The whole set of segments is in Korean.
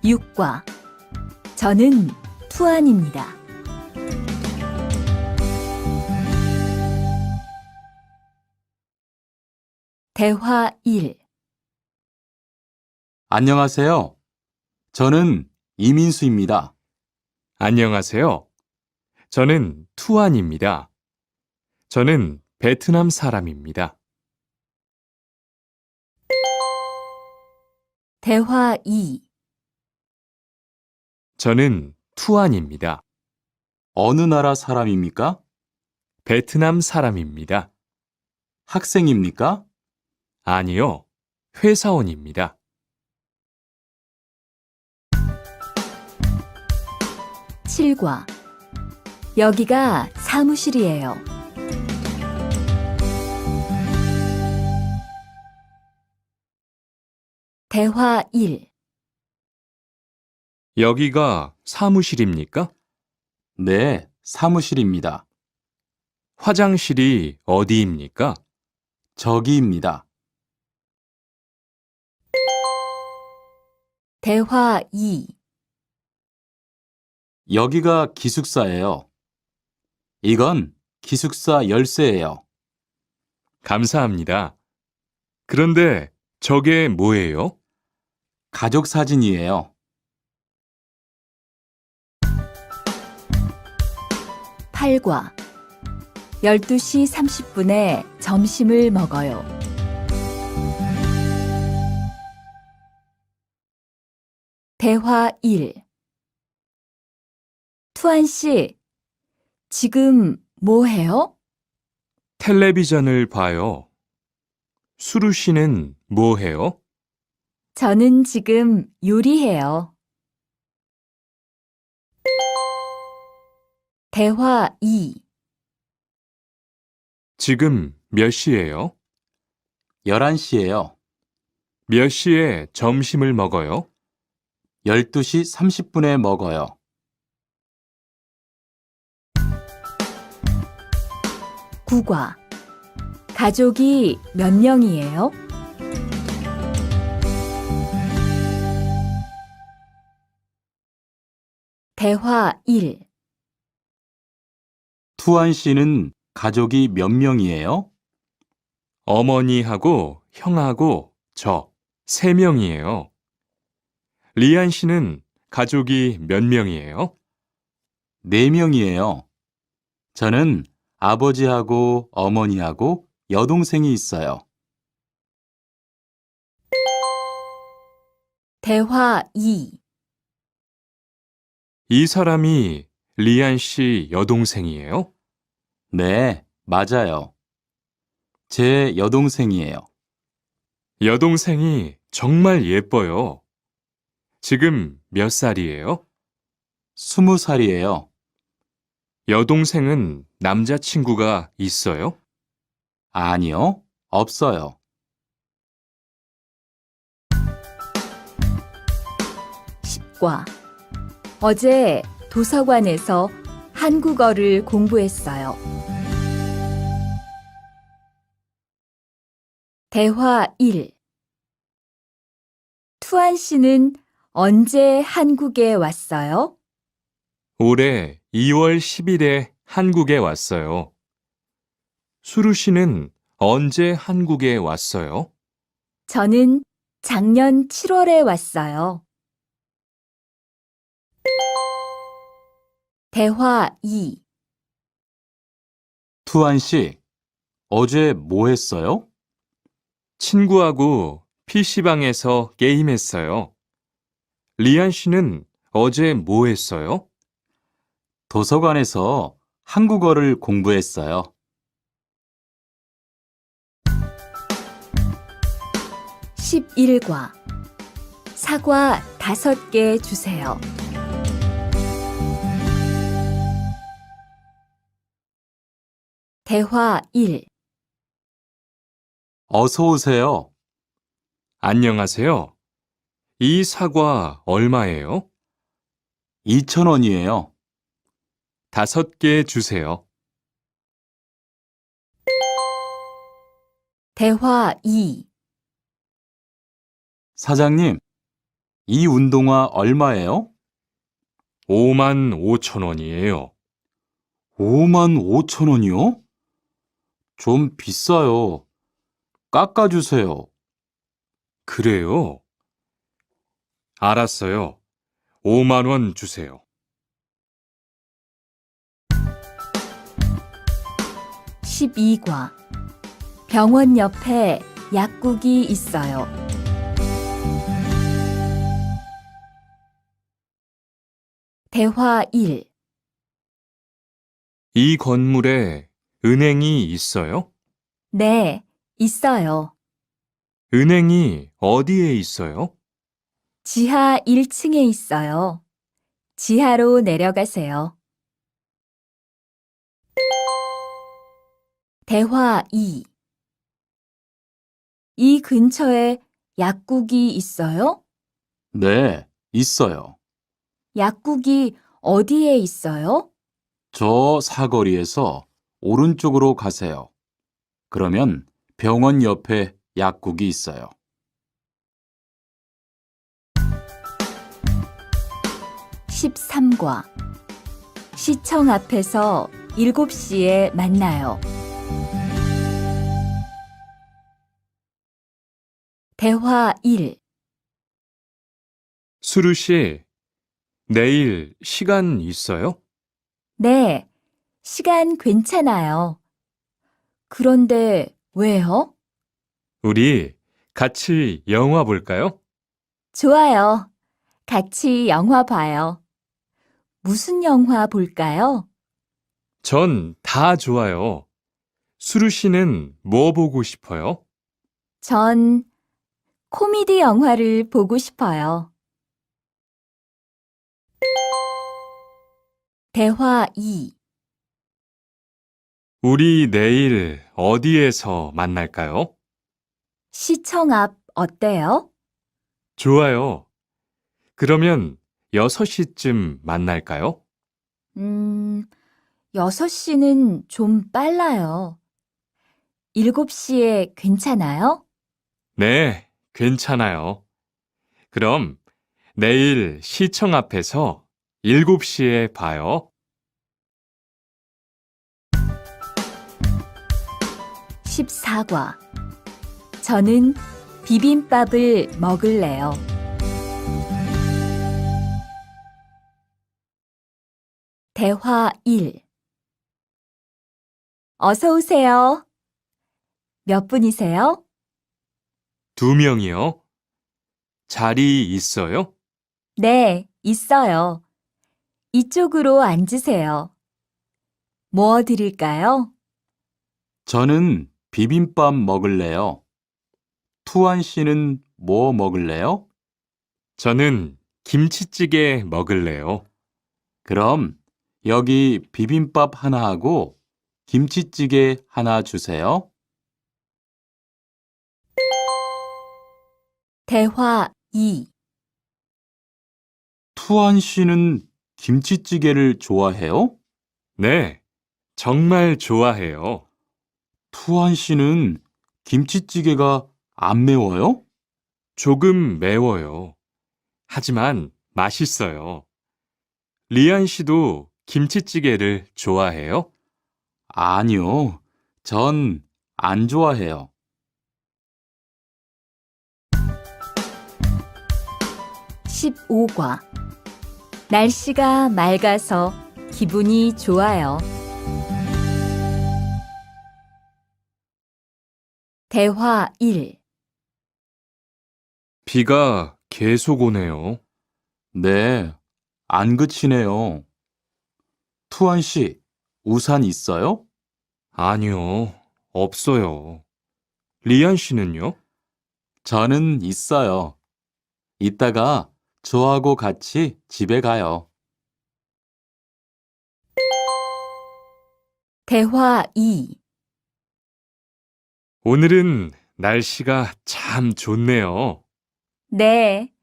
6과 저는 투안입니다. 대화 1. 안녕하세요. 저는 이민수입니다. 안녕하세요. 저는 투안입니다. 저는 베트남 사람입니다. 대화 2. 저는 투안입니다. 어느 나라 사람입니까? 베트남 사람입니다. 학생입니까? 아니요, 회사원입니다. 7과 여기가 사무실이에요. 대화 1. 여기가 사무실입니까? 네, 사무실입니다. 화장실이 어디입니까? 저기입니다. 대화 2. 여기가 기숙사예요. 이건 기숙사 열쇠예요. 감사합니다. 그런데 저게 뭐예요? 가족 사진이에요. 8과 12시 30분에 점심을 먹어요. 대화 1. 투안 씨, 지금 뭐 해요? 텔레비전을 봐요. 수루 씨는 뭐 해요? 저는 지금 요리해요. 대화 2. 지금 몇 시예요? 11시예요. 몇 시에 점심을 먹어요? 12시 30분에 먹어요. 구과 가족이 몇 명이에요? 대화 1. 투안 씨는 가족이 몇 명이에요? 어머니하고 형하고 저 3명이에요. 리안 씨는 가족이 몇 명이에요? 4명이에요. 저는 아버지하고 어머니하고 여동생이 있어요. 대화 2. 이 사람이 리안 씨 여동생이에요? 네, 맞아요. 제 여동생이에요. 여동생이 정말 예뻐요. 지금 몇 살이에요? 20살이에요. 여동생은 남자친구가 있어요? 아니요, 없어요. 10과 어제 도서관에서 한국어를 공부했어요. 대화 1. 투안 씨는 언제 한국에 왔어요? 올해 2월 10일에 한국에 왔어요. 수루 씨는 언제 한국에 왔어요? 저는 작년 7월에 왔어요. 대화 2. 투안 씨, 어제 뭐 했어요? 친구하고 PC방에서 게임했어요. 리안 씨는 어제 뭐 했어요? 도서관에서 한국어를 공부했어요. 11과 사과 5개 주세요. 대화 1. 어서 오세요. 안녕하세요. 이 사과 얼마예요? 2,000원이에요. 5개 주세요. 대화 2. 사장님, 이 운동화 얼마예요? 5만 5천 원이에요. 5만 5천 원이요? 좀 비싸요. 깎아주세요. 그래요? 알았어요. 5만 원 주세요. 12과 병원 옆에 약국이 있어요. 대화 1. 이 건물에 은행이 있어요? 네, 있어요. 은행이 어디에 있어요? 지하 1층에 있어요. 지하로 내려가세요. 대화 2. 이 근처에 약국이 있어요? 네, 있어요. 약국이 어디에 있어요? 저 사거리에서 오른쪽으로 가세요. 그러면 병원 옆에 약국이 있어요. 13과 시청 앞에서 7시에 만나요. 대화 1. 수루 씨, 내일 시간 있어요? 네, 시간 괜찮아요. 그런데 왜요? 우리 같이 영화 볼까요? 좋아요. 같이 영화 봐요. 무슨 영화 볼까요? 전 다 좋아요. 수루 씨는 뭐 보고 싶어요? 전 코미디 영화를 보고 싶어요. 대화 2. 우리 내일 어디에서 만날까요? 시청 앞 어때요? 좋아요. 그러면 6시쯤 만날까요? 6시는 좀 빨라요. 7시에 괜찮아요? 네, 괜찮아요. 그럼 내일 시청 앞에서 7시에 봐요. 14과 저는 비빔밥을 먹을래요. 대화 1. 어서 오세요. 몇 분이세요? 2명이요. 자리 있어요? 네, 있어요. 이쪽으로 앉으세요. 뭐 드릴까요? 저는 비빔밥 먹을래요. 투안 씨는 뭐 먹을래요? 저는 김치찌개 먹을래요. 그럼 여기 비빔밥 하나 하고 김치찌개 하나 주세요. 대화 2. 투안 씨는 김치찌개를 좋아해요? 네, 정말 좋아해요. 투안 씨는 김치찌개가 안 매워요? 조금 매워요. 하지만 맛있어요. 리안 씨도 김치찌개를 좋아해요? 아니요. 전 안 좋아해요. 15과 날씨가 맑아서 기분이 좋아요. 대화 1. 비가 계속 오네요. 네, 안 그치네요. 투안 씨, 우산 있어요? 아니요, 없어요. 리안 씨는요? 저는 있어요. 이따가 저하고 같이 집에 가요. 대화 2. 오늘은 날씨가 참 좋네요. 네,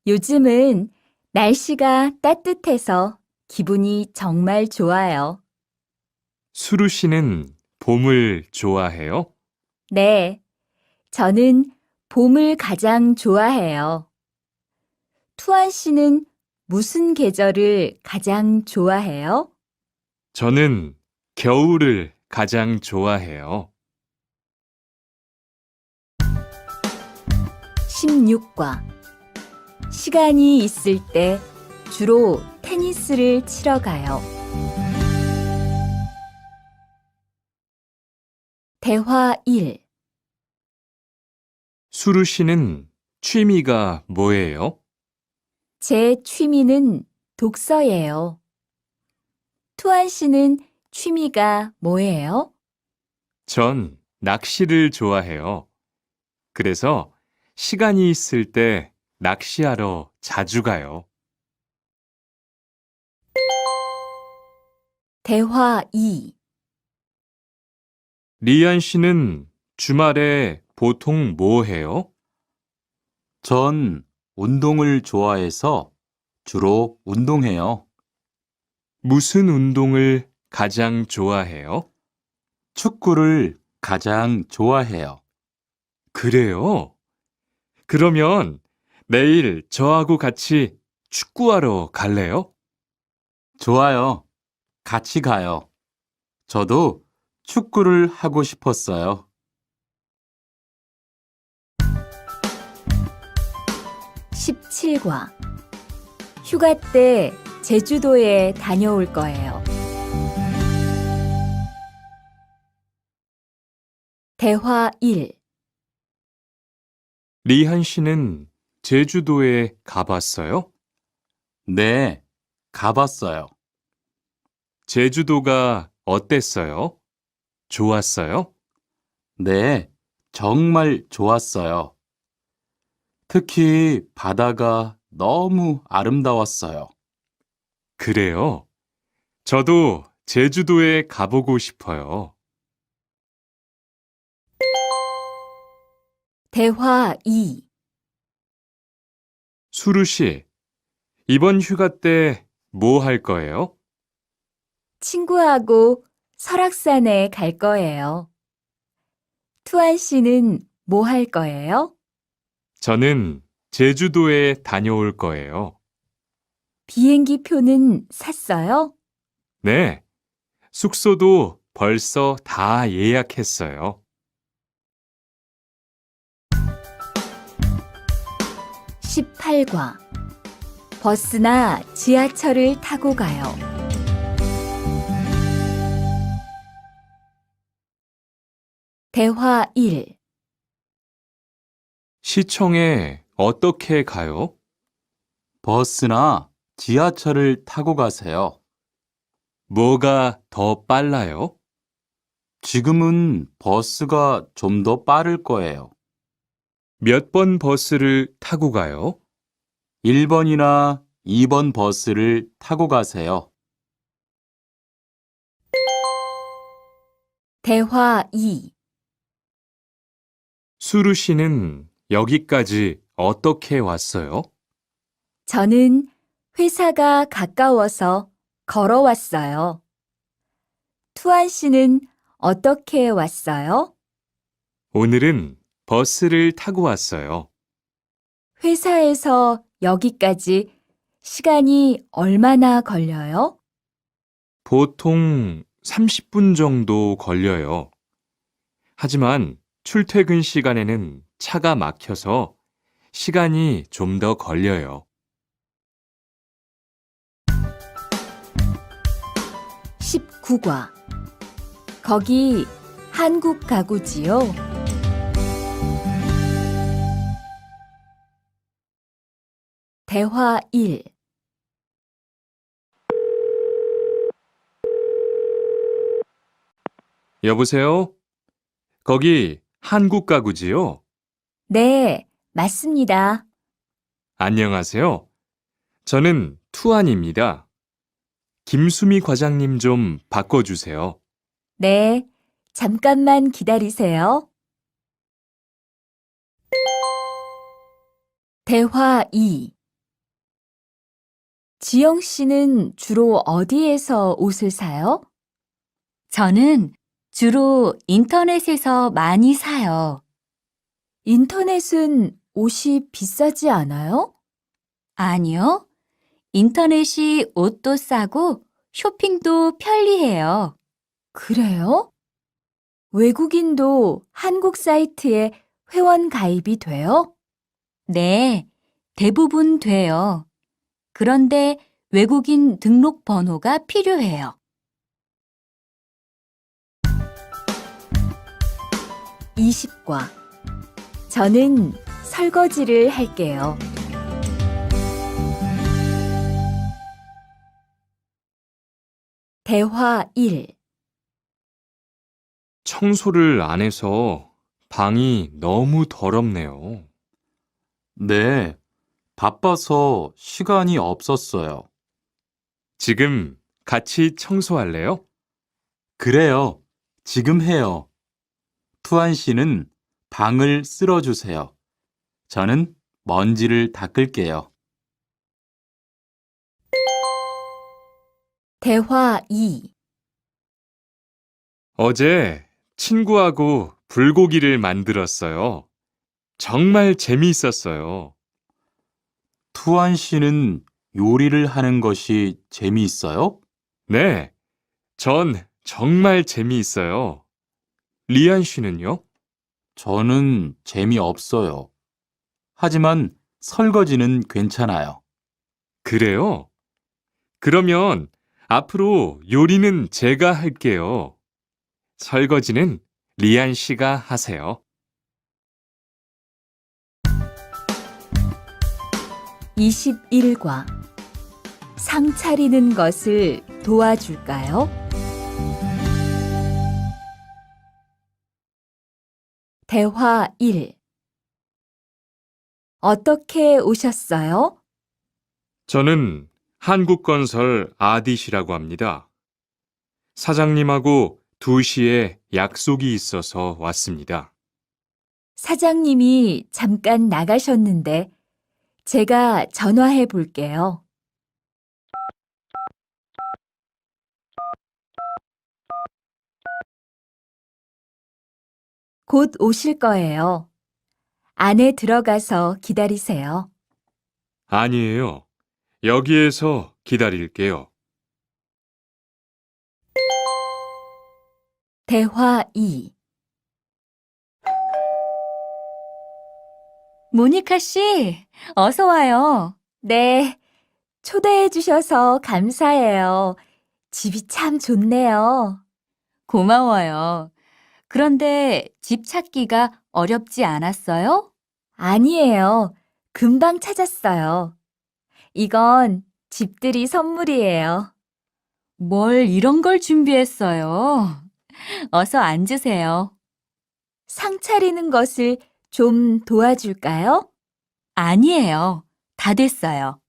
요즘은 날씨가 따뜻해서 기분이 정말 좋아요. 수루 씨는 봄을 좋아해요? 네, 저는 봄을 가장 좋아해요. 투안 씨는 무슨 계절을 가장 좋아해요? 저는 겨울을 가장 좋아해요. 16과 시간이 있을 때 주로 테니스를 치러 가요. 대화 1. 수루 씨는 취미가 뭐예요? 제 취미는 독서예요. 투안 씨는 취미가 뭐예요? 전 낚시를 좋아해요. 그래서 시간이 있을 때 낚시하러 자주 가요. 대화 2. 리안 씨는 주말에 보통 뭐 해요? 전 운동을 좋아해서 주로 운동해요. 무슨 운동을 가장 좋아해요? 축구를 가장 좋아해요. 그래요? 그러면 내일 저하고 같이 축구하러 갈래요? 좋아요. 같이 가요. 저도 축구를 하고 싶었어요. 17과 휴가 때 제주도에 다녀올 거예요. 대화 1. 리한 씨는 제주도에 가봤어요? 네, 가봤어요. 제주도가 어땠어요? 좋았어요? 네, 정말 좋았어요. 특히 바다가 너무 아름다웠어요. 그래요? 저도 제주도에 가보고 싶어요. 대화 2. 수루 씨, 이번 휴가 때 뭐 할 거예요? 친구하고 설악산에 갈 거예요. 투안 씨는 뭐 할 거예요? 저는 제주도에 다녀올 거예요. 비행기 표는 샀어요? 네, 숙소도 벌써 다 예약했어요. 18과 버스나 지하철을 타고 가요. 대화 1. 시청에 어떻게 가요? 버스나 지하철을 타고 가세요. 뭐가 더 빨라요? 지금은 버스가 좀 더 빠를 거예요. 몇 번 버스를 타고 가요? 1번이나 2번 버스를 타고 가세요. 대화 2. 수루 씨는 여기까지 어떻게 왔어요? 저는 회사가 가까워서 걸어왔어요. 투안 씨는 어떻게 왔어요? 오늘은 버스를 타고 왔어요. 회사에서 여기까지 시간이 얼마나 걸려요? 보통 30분 정도 걸려요. 하지만 출퇴근 시간에는 차가 막혀서 시간이 좀 더 걸려요. 19과 거기 한국 가구지요? 대화 1. 여보세요? 거기 한국 가구지요? 네, 맞습니다. 안녕하세요. 저는 투안입니다. 김수미 과장님 좀 바꿔주세요. 네, 잠깐만 기다리세요. 대화 2. 지영 씨는 주로 어디에서 옷을 사요? 저는 주로 인터넷에서 많이 사요. 인터넷은 옷이 비싸지 않아요? 아니요. 인터넷이 옷도 싸고 쇼핑도 편리해요. 그래요? 외국인도 한국 사이트에 회원 가입이 돼요? 네, 대부분 돼요. 그런데 외국인 등록 번호가 필요해요. 20과 저는 설거지를 할게요. 대화 1. 청소를 안 해서 방이 너무 더럽네요. 네, 바빠서 시간이 없었어요. 지금 같이 청소할래요? 그래요. 지금 해요. 투안 씨는 방을 쓸어주세요. 저는 먼지를 닦을게요. 대화 2. 어제 친구하고 불고기를 만들었어요. 정말 재미있었어요. 투안 씨는 요리를 하는 것이 재미있어요? 네, 전 정말 재미있어요. 리안 씨는요? 저는 재미없어요. 하지만 설거지는 괜찮아요. 그래요? 그러면 앞으로 요리는 제가 할게요. 설거지는 리안 씨가 하세요. 21과 상 차리는 것을 도와줄까요? 대화 1. 어떻게 오셨어요? 저는 한국건설 아디시라고 합니다. 사장님하고 2시에 약속이 있어서 왔습니다. 사장님이 잠깐 나가셨는데 제가 전화해 볼게요. 곧 오실 거예요. 안에 들어가서 기다리세요. 아니에요. 여기에서 기다릴게요. 대화 2. 모니카 씨, 어서 와요. 네, 초대해 주셔서 감사해요. 집이 참 좋네요. 고마워요. 그런데 집 찾기가 어렵지 않았어요? 아니에요. 금방 찾았어요. 이건 집들이 선물이에요. 뭘 이런 걸 준비했어요? 어서 앉으세요. 상 차리는 것을 좀 도와줄까요? 아니에요. 다 됐어요.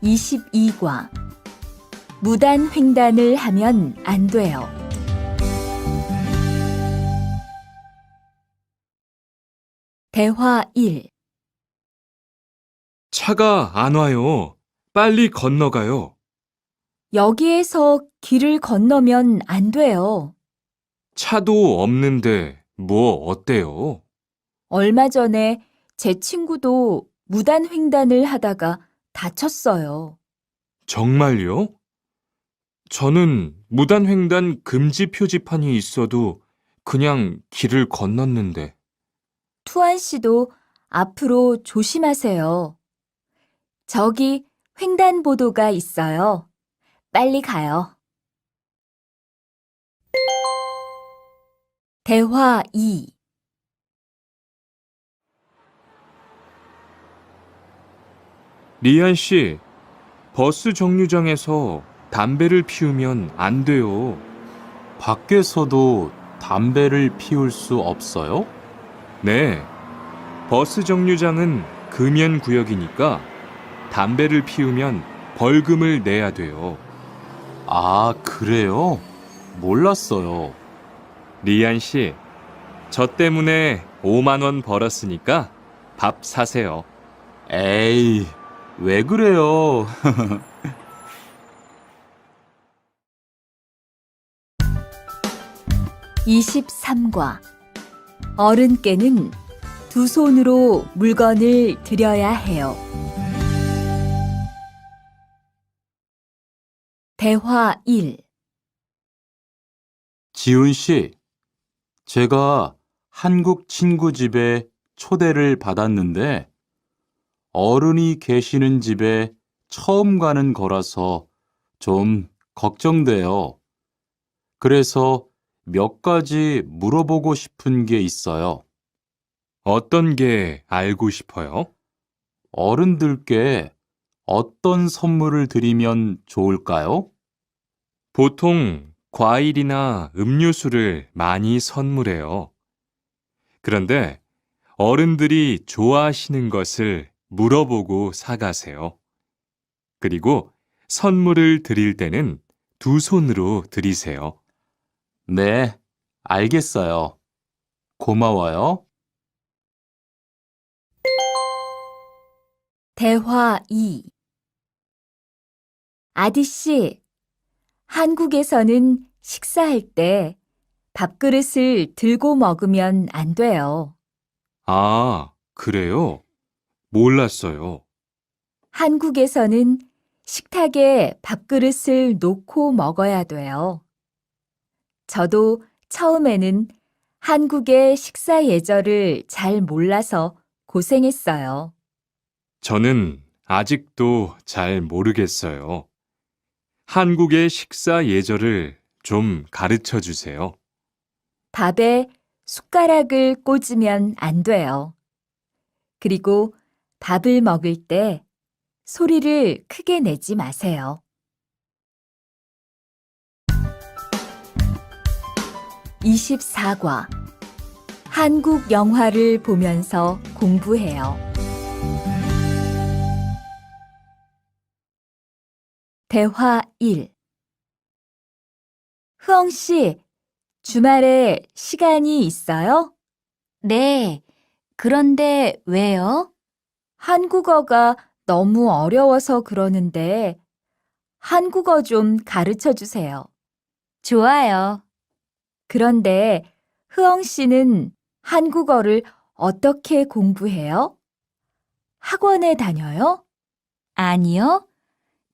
22과 무단 횡단을 하면 안 돼요. 대화 1. 차가 안 와요. 빨리 건너가요. 여기에서 길을 건너면 안 돼요. 차도 없는데 뭐 어때요? 얼마 전에 제 친구도 무단 횡단을 하다가 다쳤어요. 정말요? 저는 무단횡단 금지 표지판이 있어도 그냥 길을 건넜는데. 투안 씨도 앞으로 조심하세요. 저기 횡단보도가 있어요. 빨리 가요. 대화 2. 리안 씨, 버스 정류장에서 담배를 피우면 안 돼요. 밖에서도 담배를 피울 수 없어요? 네, 버스 정류장은 금연 구역이니까 담배를 피우면 벌금을 내야 돼요. 아, 그래요? 몰랐어요. 리안 씨, 저 때문에 5만 원 벌었으니까 밥 사세요. 에이, 왜 그래요? 23과 어른께는 두 손으로 물건을 들여야 해요. 대화 1. 지훈 씨, 제가 한국 친구 집에 초대를 받았는데 어른이 계시는 집에 처음 가는 거라서 좀 걱정돼요. 그래서 몇 가지 물어보고 싶은 게 있어요. 어떤 게 알고 싶어요? 어른들께 어떤 선물을 드리면 좋을까요? 보통 과일이나 음료수를 많이 선물해요. 그런데 어른들이 좋아하시는 것을 물어보고 사가세요. 그리고 선물을 드릴 때는 두 손으로 드리세요. 네, 알겠어요. 고마워요. 대화 2. 아디씨, 한국에서는 식사할 때 밥그릇을 들고 먹으면 안 돼요. 아, 그래요? 몰랐어요. 한국에서는 식탁에 밥그릇을 놓고 먹어야 돼요. 저도 처음에는 한국의 식사 예절을 잘 몰라서 고생했어요. 저는 아직도 잘 모르겠어요. 한국의 식사 예절을 좀 가르쳐 주세요. 밥에 숟가락을 꽂으면 안 돼요. 그리고 밥을 먹을 때 소리를 크게 내지 마세요. 24과 한국 영화를 보면서 공부해요. 대화 1. 흐엉 씨, 주말에 시간이 있어요? 네. 그런데 왜요? 한국어가 너무 어려워서 그러는데 한국어 좀 가르쳐 주세요. 좋아요. 그런데 흐엉 씨는 한국어를 어떻게 공부해요? 학원에 다녀요? 아니요.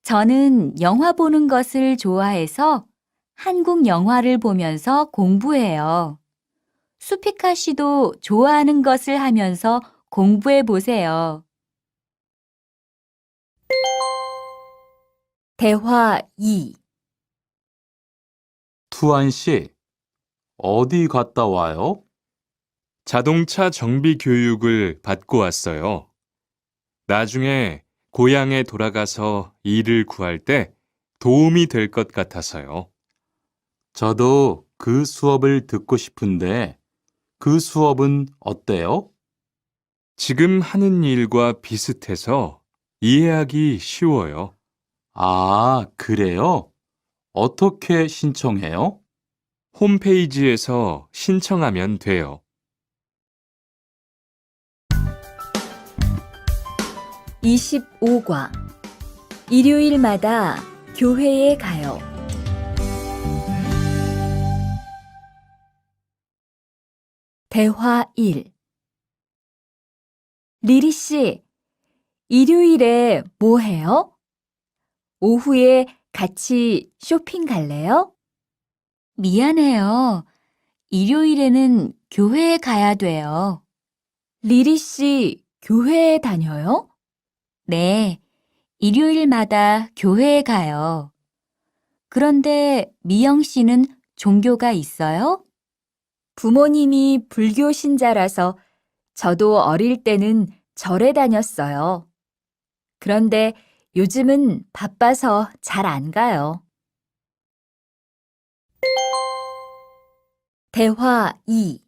저는 영화 보는 것을 좋아해서 한국 영화를 보면서 공부해요. 수피카 씨도 좋아하는 것을 하면서 공부해 보세요. 대화 2. 투안 씨, 어디 갔다 와요? 자동차 정비 교육을 받고 왔어요. 나중에 고향에 돌아가서 일을 구할 때 도움이 될 것 같아서요. 저도 그 수업을 듣고 싶은데 그 수업은 어때요? 지금 하는 일과 비슷해서 이해하기 쉬워요. 아, 그래요? 어떻게 신청해요? 홈페이지에서 신청하면 돼요. 25과 일요일마다 교회에 가요. 대화 1. 리리 씨, 일요일에 뭐 해요? 오후에 같이 쇼핑 갈래요? 미안해요. 일요일에는 교회에 가야 돼요. 리리 씨, 교회에 다녀요? 네, 일요일마다 교회에 가요. 그런데 미영 씨는 종교가 있어요? 부모님이 불교 신자라서 저도 어릴 때는 절에 다녔어요. 그런데 요즘은 바빠서 잘 안 가요. 대화 2.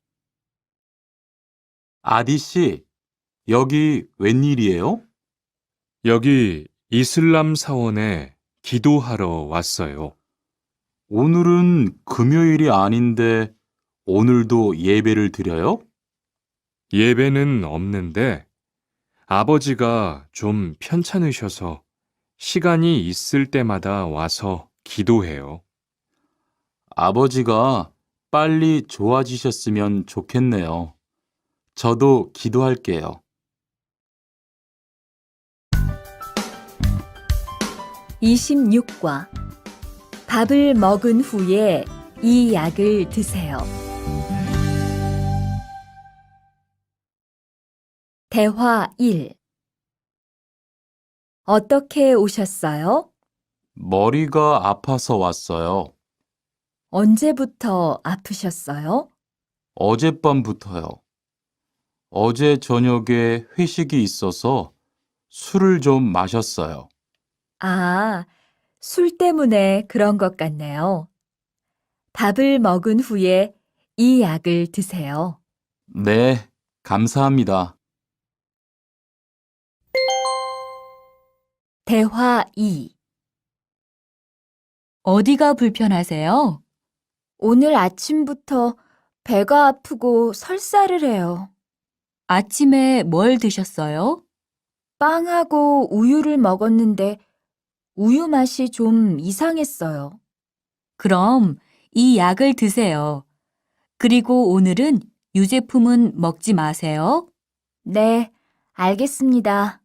아디 씨, 여기 웬일이에요? 여기 이슬람 사원에 기도하러 왔어요. 오늘은 금요일이 아닌데 오늘도 예배를 드려요? 예배는 없는데 아버지가 좀 편찮으셔서 시간이 있을 때마다 와서 기도해요. 아버지가 빨리 좋아지셨으면 좋겠네요. 저도 기도할게요. 26과 밥을 먹은 후에 이 약을 드세요. 대화 1. 어떻게 오셨어요? 머리가 아파서 왔어요. 언제부터 아프셨어요? 어젯밤부터요. 어제 저녁에 회식이 있어서 술을 좀 마셨어요. 아, 술 때문에 그런 것 같네요. 밥을 먹은 후에 이 약을 드세요. 네, 감사합니다. 대화 2. 어디가 불편하세요? 오늘 아침부터 배가 아프고 설사를 해요. 아침에 뭘 드셨어요? 빵하고 우유를 먹었는데 우유 맛이 좀 이상했어요. 그럼 이 약을 드세요. 그리고 오늘은 유제품은 먹지 마세요. 네, 알겠습니다.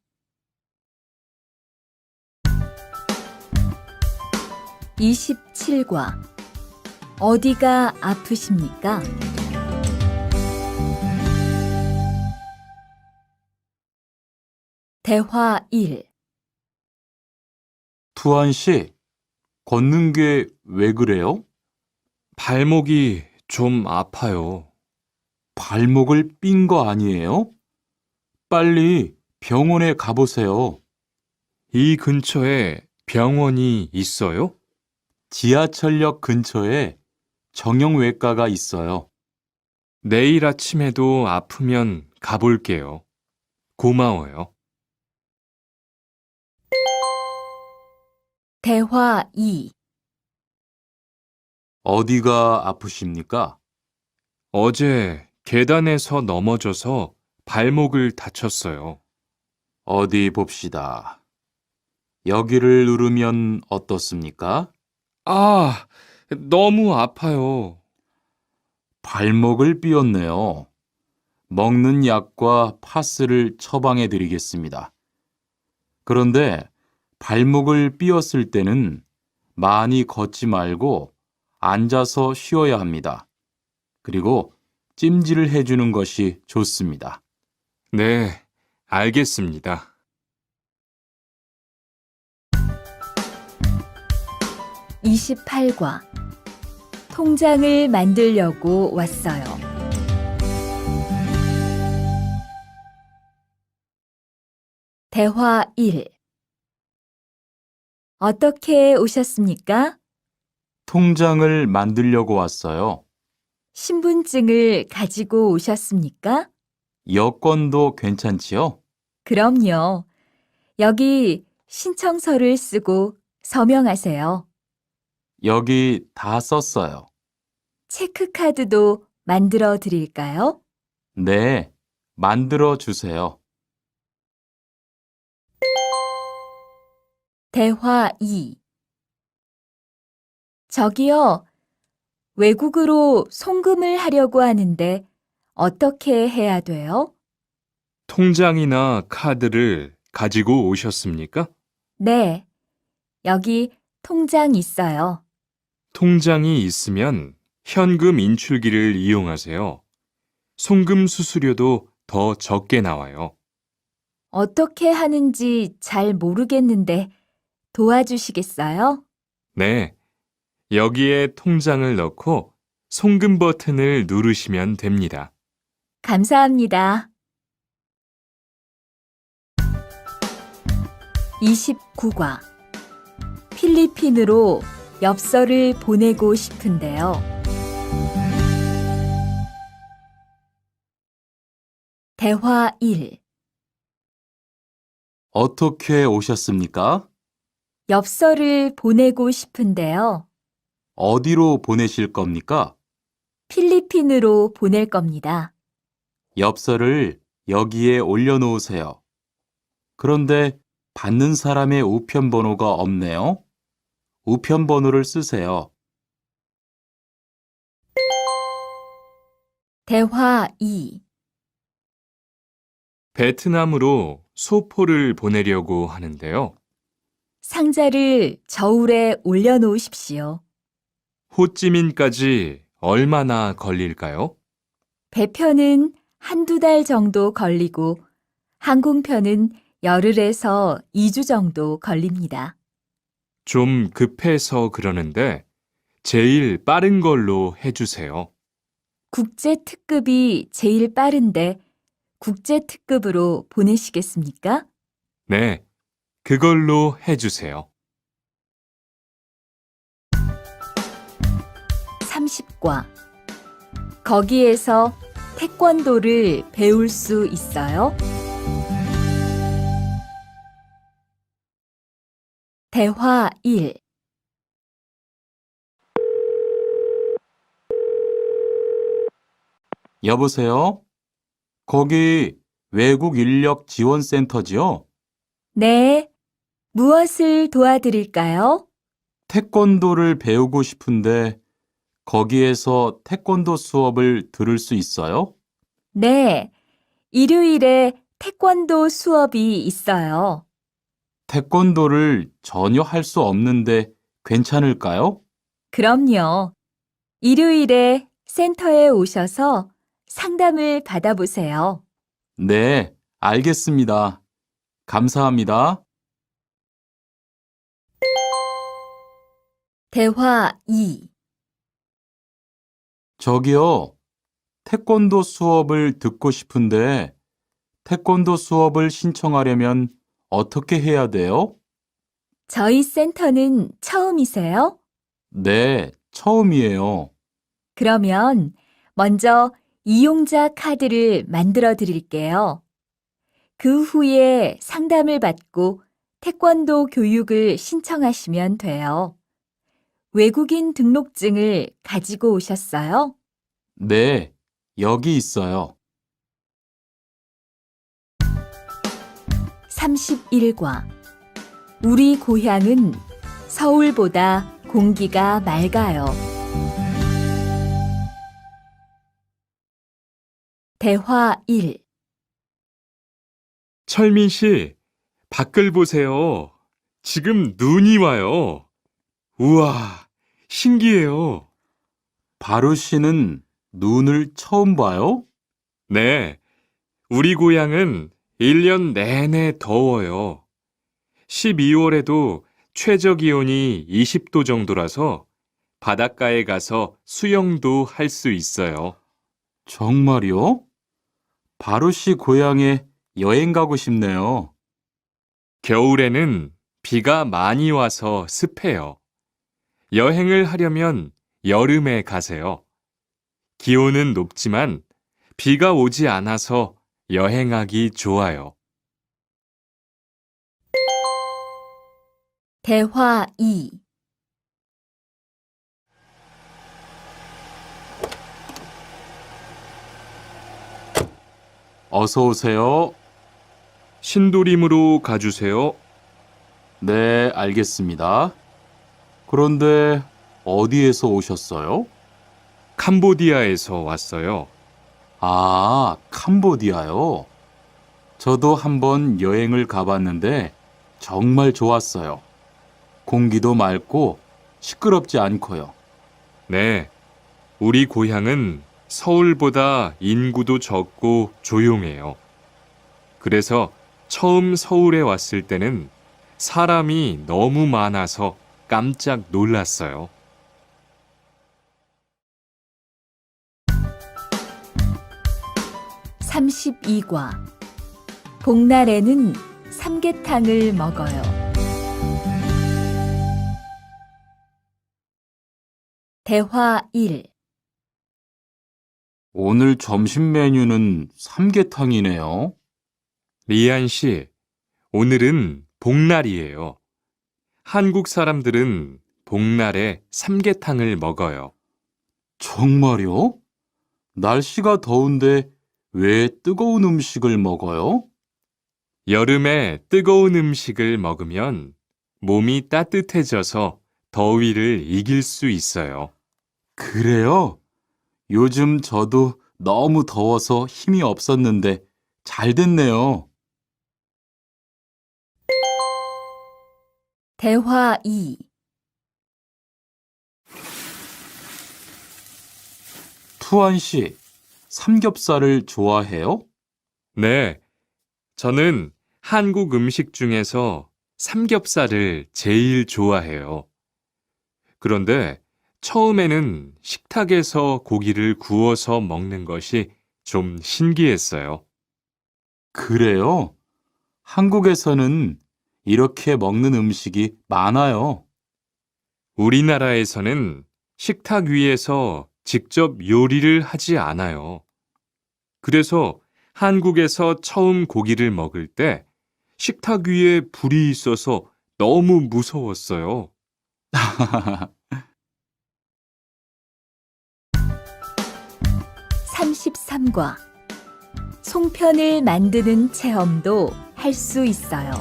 27과 어디가 아프십니까? 대화 1. 투안 씨, 걷는 게 왜 그래요? 발목이 좀 아파요. 발목을 삔 거 아니에요? 빨리 병원에 가보세요. 이 근처에 병원이 있어요? 지하철역 근처에 정형외과가 있어요. 내일 아침에도 아프면 가볼게요. 고마워요. 대화 2. 어디가 아프십니까? 어제 계단에서 넘어져서 발목을 다쳤어요. 어디 봅시다. 여기를 누르면 어떻습니까? 아, 너무 아파요. 발목을 삐었네요. 먹는 약과 파스를 처방해 드리겠습니다. 그런데 발목을 삐었을 때는 많이 걷지 말고 앉아서 쉬어야 합니다. 그리고 찜질을 해주는 것이 좋습니다. 네, 알겠습니다. 28과 통장을 만들려고 왔어요. 대화 1. 어떻게 오셨습니까? 통장을 만들려고 왔어요. 신분증을 가지고 오셨습니까? 여권도 괜찮지요? 그럼요. 여기 신청서를 쓰고 서명하세요. 여기 다 썼어요. 체크카드도 만들어 드릴까요? 네, 만들어 주세요. 대화 2. 저기요, 외국으로 송금을 하려고 하는데 어떻게 해야 돼요? 통장이나 카드를 가지고 오셨습니까? 네, 여기 통장 있어요. 통장이 있으면 현금 인출기를 이용하세요. 송금 수수료도 더 적게 나와요. 어떻게 하는지 잘 모르겠는데 도와주시겠어요? 네, 여기에 통장을 넣고 송금 버튼을 누르시면 됩니다. 감사합니다. 29과 필리핀으로 엽서를 보내고 싶은데요. 대화 1. 어떻게 오셨습니까? 엽서를 보내고 싶은데요. 어디로 보내실 겁니까? 필리핀으로 보낼 겁니다. 엽서를 여기에 올려놓으세요. 그런데 받는 사람의 우편번호가 없네요. 우편번호를 쓰세요. 대화 2. 베트남으로 소포를 보내려고 하는데요. 상자를 저울에 올려놓으십시오. 호찌민까지 얼마나 걸릴까요? 배편은 한두 달 정도 걸리고 항공편은 열흘에서 2주 정도 걸립니다. 좀 급해서 그러는데 제일 빠른 걸로 해주세요. 국제 특급이 제일 빠른데 국제 특급으로 보내시겠습니까? 네, 그걸로 해주세요. 30과 거기에서 태권도를 배울 수 있어요? 대화 1. 여보세요? 거기 외국 인력 지원센터지요? 네. 무엇을 도와드릴까요? 태권도를 배우고 싶은데 거기에서 태권도 수업을 들을 수 있어요? 네. 일요일에 태권도 수업이 있어요. 태권도를 전혀 할 수 없는데 괜찮을까요? 그럼요. 일요일에 센터에 오셔서 상담을 받아보세요. 네, 알겠습니다. 감사합니다. 대화 2. 저기요, 태권도 수업을 듣고 싶은데 태권도 수업을 신청하려면 어떻게 해야 돼요? 저희 센터는 처음이세요? 네, 처음이에요. 그러면 먼저 이용자 카드를 만들어 드릴게요. 그 후에 상담을 받고 태권도 교육을 신청하시면 돼요. 외국인 등록증을 가지고 오셨어요? 네, 여기 있어요. 31과 우리 고향은 서울보다 공기가 맑아요. 대화 1. 철민 씨, 밖을 보세요. 지금 눈이 와요. 우와, 신기해요. 바루 씨는 눈을 처음 봐요? 네, 우리 고향은 1년 내내 더워요. 12월에도 최저 기온이 20도 정도라서 바닷가에 가서 수영도 할 수 있어요. 정말요? 바루 씨 고향에 여행 가고 싶네요. 겨울에는 비가 많이 와서 습해요. 여행을 하려면 여름에 가세요. 기온은 높지만 비가 오지 않아서 여행하기 좋아요. 대화 2. 어서 오세요. 신도림으로 가주세요. 네, 알겠습니다. 그런데 어디에서 오셨어요? 캄보디아에서 왔어요. 아, 캄보디아요. 저도 한번 여행을 가봤는데 정말 좋았어요. 공기도 맑고 시끄럽지 않고요. 네, 우리 고향은 서울보다 인구도 적고 조용해요. 그래서 처음 서울에 왔을 때는 사람이 너무 많아서 깜짝 놀랐어요. 32과 복날에는 삼계탕을 먹어요. 대화 1. 오늘 점심 메뉴는 삼계탕이네요. 리안 씨, 오늘은 복날이에요. 한국 사람들은 복날에 삼계탕을 먹어요. 정말요? 날씨가 더운데 왜 뜨거운 음식을 먹어요? 여름에 뜨거운 음식을 먹으면 몸이 따뜻해져서 더위를 이길 수 있어요. 그래요? 요즘 저도 너무 더워서 힘이 없었는데 잘 됐네요. 대화 2. 투안 씨, 삼겹살을 좋아해요? 네, 저는 한국 음식 중에서 삼겹살을 제일 좋아해요. 그런데 처음에는 식탁에서 고기를 구워서 먹는 것이 좀 신기했어요. 그래요? 한국에서는 이렇게 먹는 음식이 많아요. 우리나라에서는 식탁 위에서 직접 요리를 하지 않아요. 그래서 한국에서 처음 고기를 먹을 때 식탁 위에 불이 있어서 너무 무서웠어요. 33과 송편을 만드는 체험도 할 수 있어요.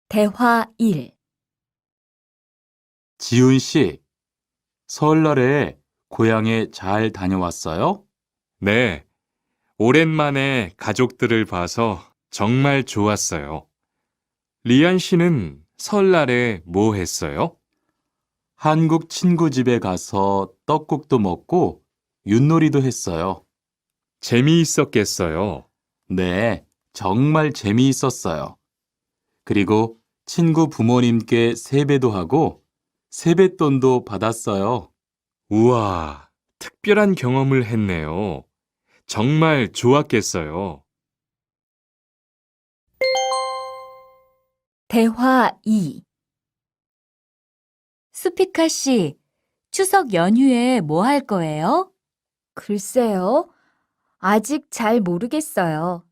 대화 1. 지훈 씨, 설날에 고향에 잘 다녀왔어요? 네, 오랜만에 가족들을 봐서 정말 좋았어요. 리안 씨는 설날에 뭐 했어요? 한국 친구 집에 가서 떡국도 먹고 윷놀이도 했어요. 재미있었겠어요. 네, 정말 재미있었어요. 그리고 친구 부모님께 세배도 하고 세뱃돈도 받았어요. 우와, 특별한 경험을 했네요. 정말 좋았겠어요. 대화 2. 수피카 씨, 추석 연휴에 뭐 할 거예요? 글쎄요. 아직 잘 모르겠어요.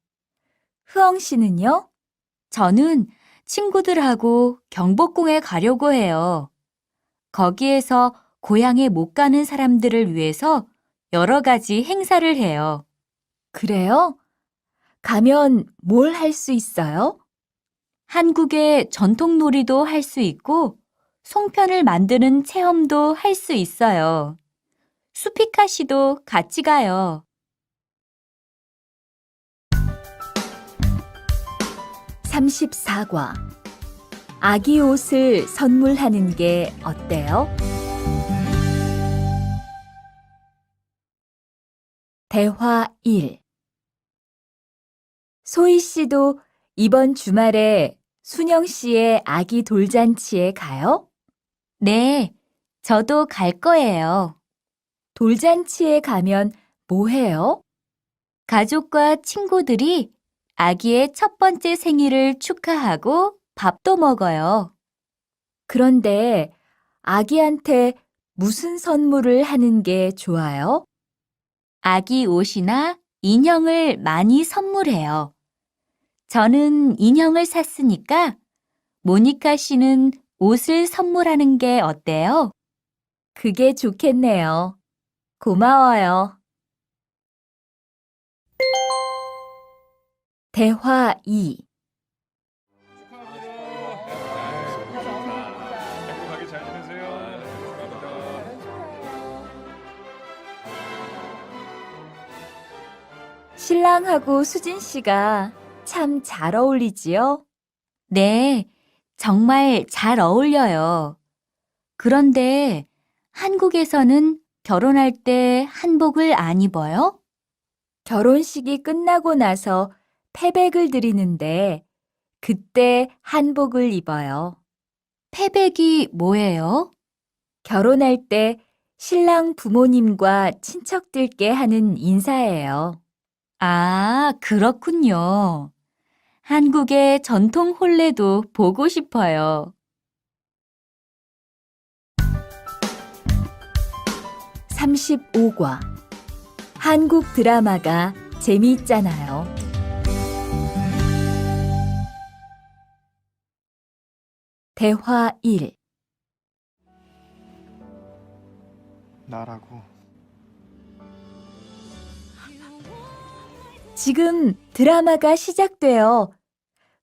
흐엉 씨는요? 저는 친구들하고 경복궁에 가려고 해요. 거기에서 고향에 못 가는 사람들을 위해서 여러 가지 행사를 해요. 그래요? 가면 뭘 할 수 있어요? 한국의 전통 놀이도 할 수 있고 송편을 만드는 체험도 할 수 있어요. 수피카 씨도 같이 가요. 34과 아기 옷을 선물하는 게 어때요? 대화 1. 소희 씨도 이번 주말에 순영 씨의 아기 돌잔치에 가요? 네, 저도 갈 거예요. 돌잔치에 가면 뭐 해요? 가족과 친구들이 아기의 첫 번째 생일을 축하하고 밥도 먹어요. 그런데 아기한테 무슨 선물을 하는 게 좋아요? 아기 옷이나 인형을 많이 선물해요. 저는 인형을 샀으니까 모니카 씨는 옷을 선물하는 게 어때요? 그게 좋겠네요. 고마워요. 대화 2. 행복하게 잘 지내세요. 신랑하고 수진 씨가 참 잘 어울리지요? 네, 정말 잘 어울려요. 그런데 한국에서는 결혼할 때 한복을 안 입어요? 결혼식이 끝나고 나서 패백을 드리는데 그때 한복을 입어요. 패백이 뭐예요? 결혼할 때 신랑 부모님과 친척들께 하는 인사예요. 아, 그렇군요. 한국의 전통 혼례도 보고 싶어요. 35과 한국 드라마가 재미있잖아요. 대화 1. 나라고. 지금 드라마가 시작돼요.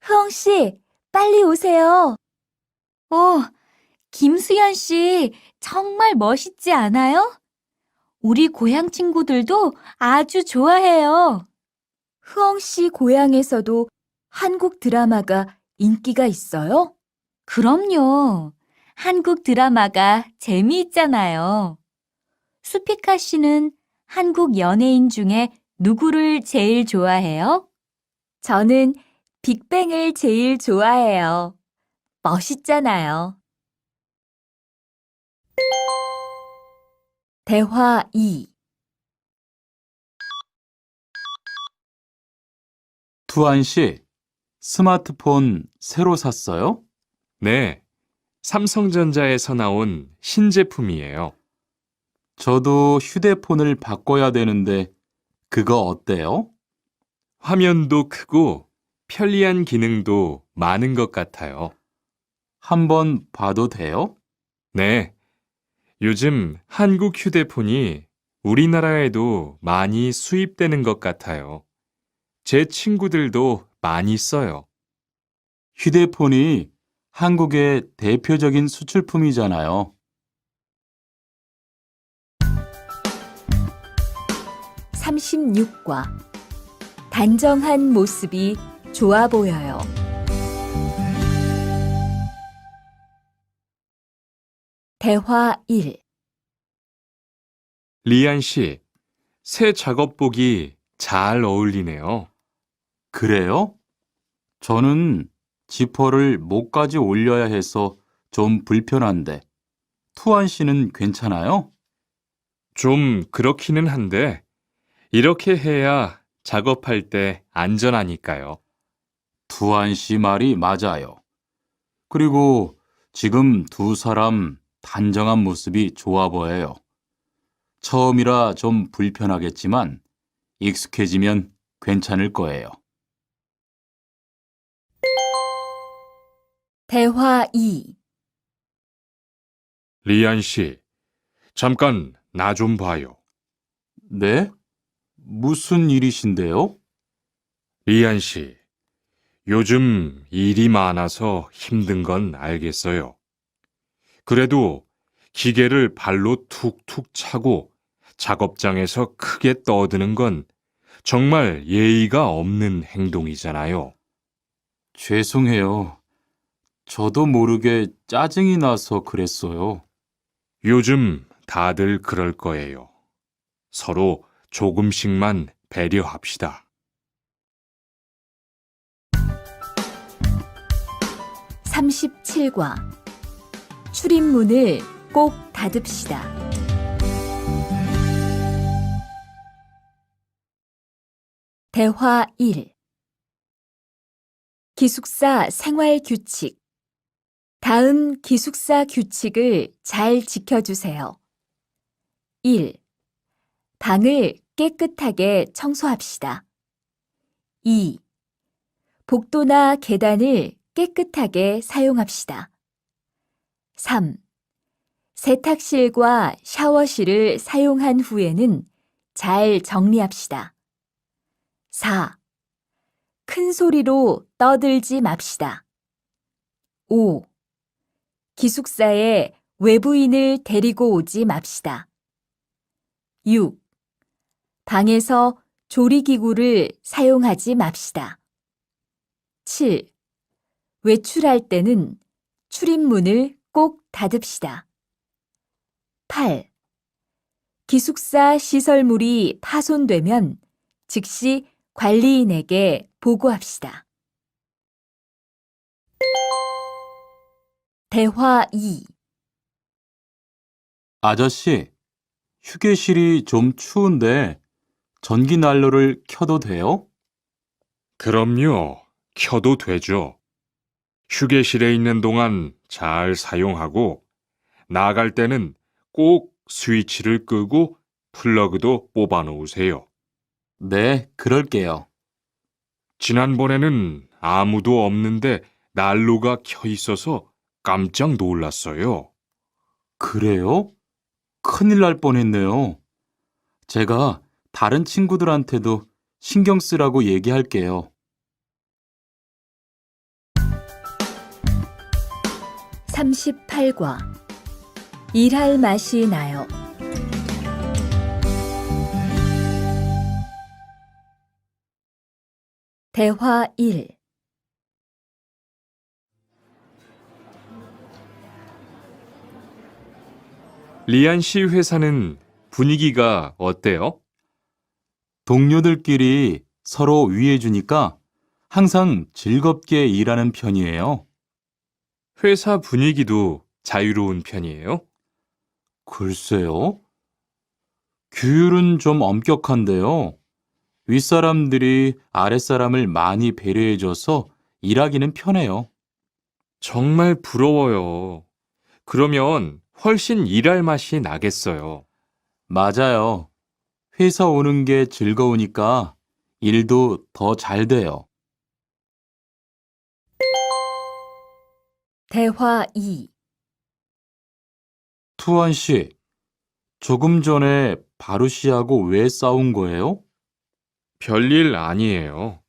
흐엉 씨, 빨리 오세요. 김수현 씨, 정말 멋있지 않아요? 우리 고향 친구들도 아주 좋아해요. 흐엉 씨 고향에서도 한국 드라마가 인기가 있어요? 그럼요. 한국 드라마가 재미있잖아요. 수피카 씨는 한국 연예인 중에 누구를 제일 좋아해요? 저는 빅뱅을 제일 좋아해요. 멋있잖아요. 대화 2. 투안 씨, 스마트폰 새로 샀어요? 네, 삼성전자에서 나온 신제품이에요. 저도 휴대폰을 바꿔야 되는데 그거 어때요? 화면도 크고 편리한 기능도 많은 것 같아요. 한번 봐도 돼요? 네, 요즘 한국 휴대폰이 우리나라에도 많이 수입되는 것 같아요. 제 친구들도 많이 써요. 휴대폰이 한국의 대표적인 수출품이잖아요. 36과 단정한 모습이 좋아 보여요. 대화 1. 리안 씨, 새 작업복이 잘 어울리네요. 그래요? 저는 지퍼를 목까지 올려야 해서 좀 불편한데, 투안 씨는 괜찮아요? 좀 그렇기는 한데, 이렇게 해야 작업할 때 안전하니까요. 투안 씨 말이 맞아요. 그리고 지금 두 사람 단정한 모습이 좋아 보여요. 처음이라 좀 불편하겠지만 익숙해지면 괜찮을 거예요. 대화 2. 리안 씨, 잠깐 나 좀 봐요. 네? 무슨 일이신데요? 리안 씨, 요즘 일이 많아서 힘든 건 알겠어요. 그래도 기계를 발로 툭툭 차고 작업장에서 크게 떠드는 건 정말 예의가 없는 행동이잖아요. 죄송해요. 저도 모르게 짜증이 나서 그랬어요. 요즘 다들 그럴 거예요. 서로 조금씩만 배려합시다. 37과 출입문을 꼭 닫읍시다. 대화 1. 기숙사 생활 규칙. 다음 기숙사 규칙을 잘 지켜주세요. 1. 방을 깨끗하게 청소합시다. 2. 복도나 계단을 깨끗하게 사용합시다. 3. 세탁실과 샤워실을 사용한 후에는 잘 정리합시다. 4. 큰 소리로 떠들지 맙시다. 5. 기숙사에 외부인을 데리고 오지 맙시다. 6. 방에서 조리기구를 사용하지 맙시다. 7. 외출할 때는 출입문을 꼭 닫읍시다. 8. 기숙사 시설물이 파손되면 즉시 관리인에게 보고합시다. 대화 2. 아저씨, 휴게실이 좀 추운데 전기 난로를 켜도 돼요? 그럼요. 켜도 되죠. 휴게실에 있는 동안 잘 사용하고 나갈 때는 꼭 스위치를 끄고 플러그도 뽑아 놓으세요. 네, 그럴게요. 지난번에는 아무도 없는데 난로가 켜 있어서 깜짝 놀랐어요. 그래요? 큰일 날 뻔했네요. 제가 다른 친구들한테도 신경 쓰라고 얘기할게요. 38과 일할 맛이 나요. 대화 1. 리안 씨 회사는 분위기가 어때요? 동료들끼리 서로 위해주니까 항상 즐겁게 일하는 편이에요. 회사 분위기도 자유로운 편이에요? 글쎄요. 규율은 좀 엄격한데요. 윗사람들이 아랫사람을 많이 배려해줘서 일하기는 편해요. 정말 부러워요. 그러면 훨씬 일할 맛이 나겠어요. 맞아요. 회사 오는 게 즐거우니까 일도 더 잘 돼요. 대화 2. 투안 씨, 조금 전에 바루 씨하고 왜 싸운 거예요? 별일 아니에요.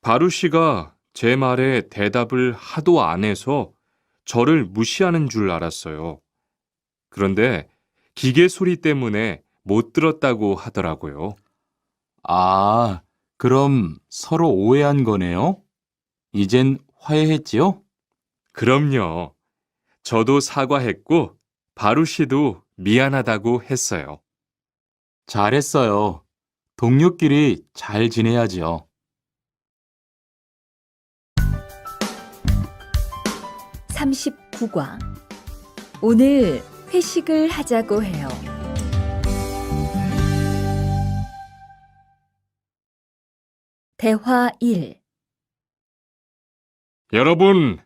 바루 씨가 제 말에 대답을 하도 안 해서 저를 무시하는 줄 알았어요. 그런데 기계 소리 때문에 못 들었다고 하더라고요. 아, 그럼 서로 오해한 거네요? 이젠 화해했지요? 그럼요. 저도 사과했고 바루 씨도 미안하다고 했어요. 잘했어요. 동료끼리 잘 지내야지요. 39과. 오늘 회식을 하자고 해요. 대화 1. 여러분,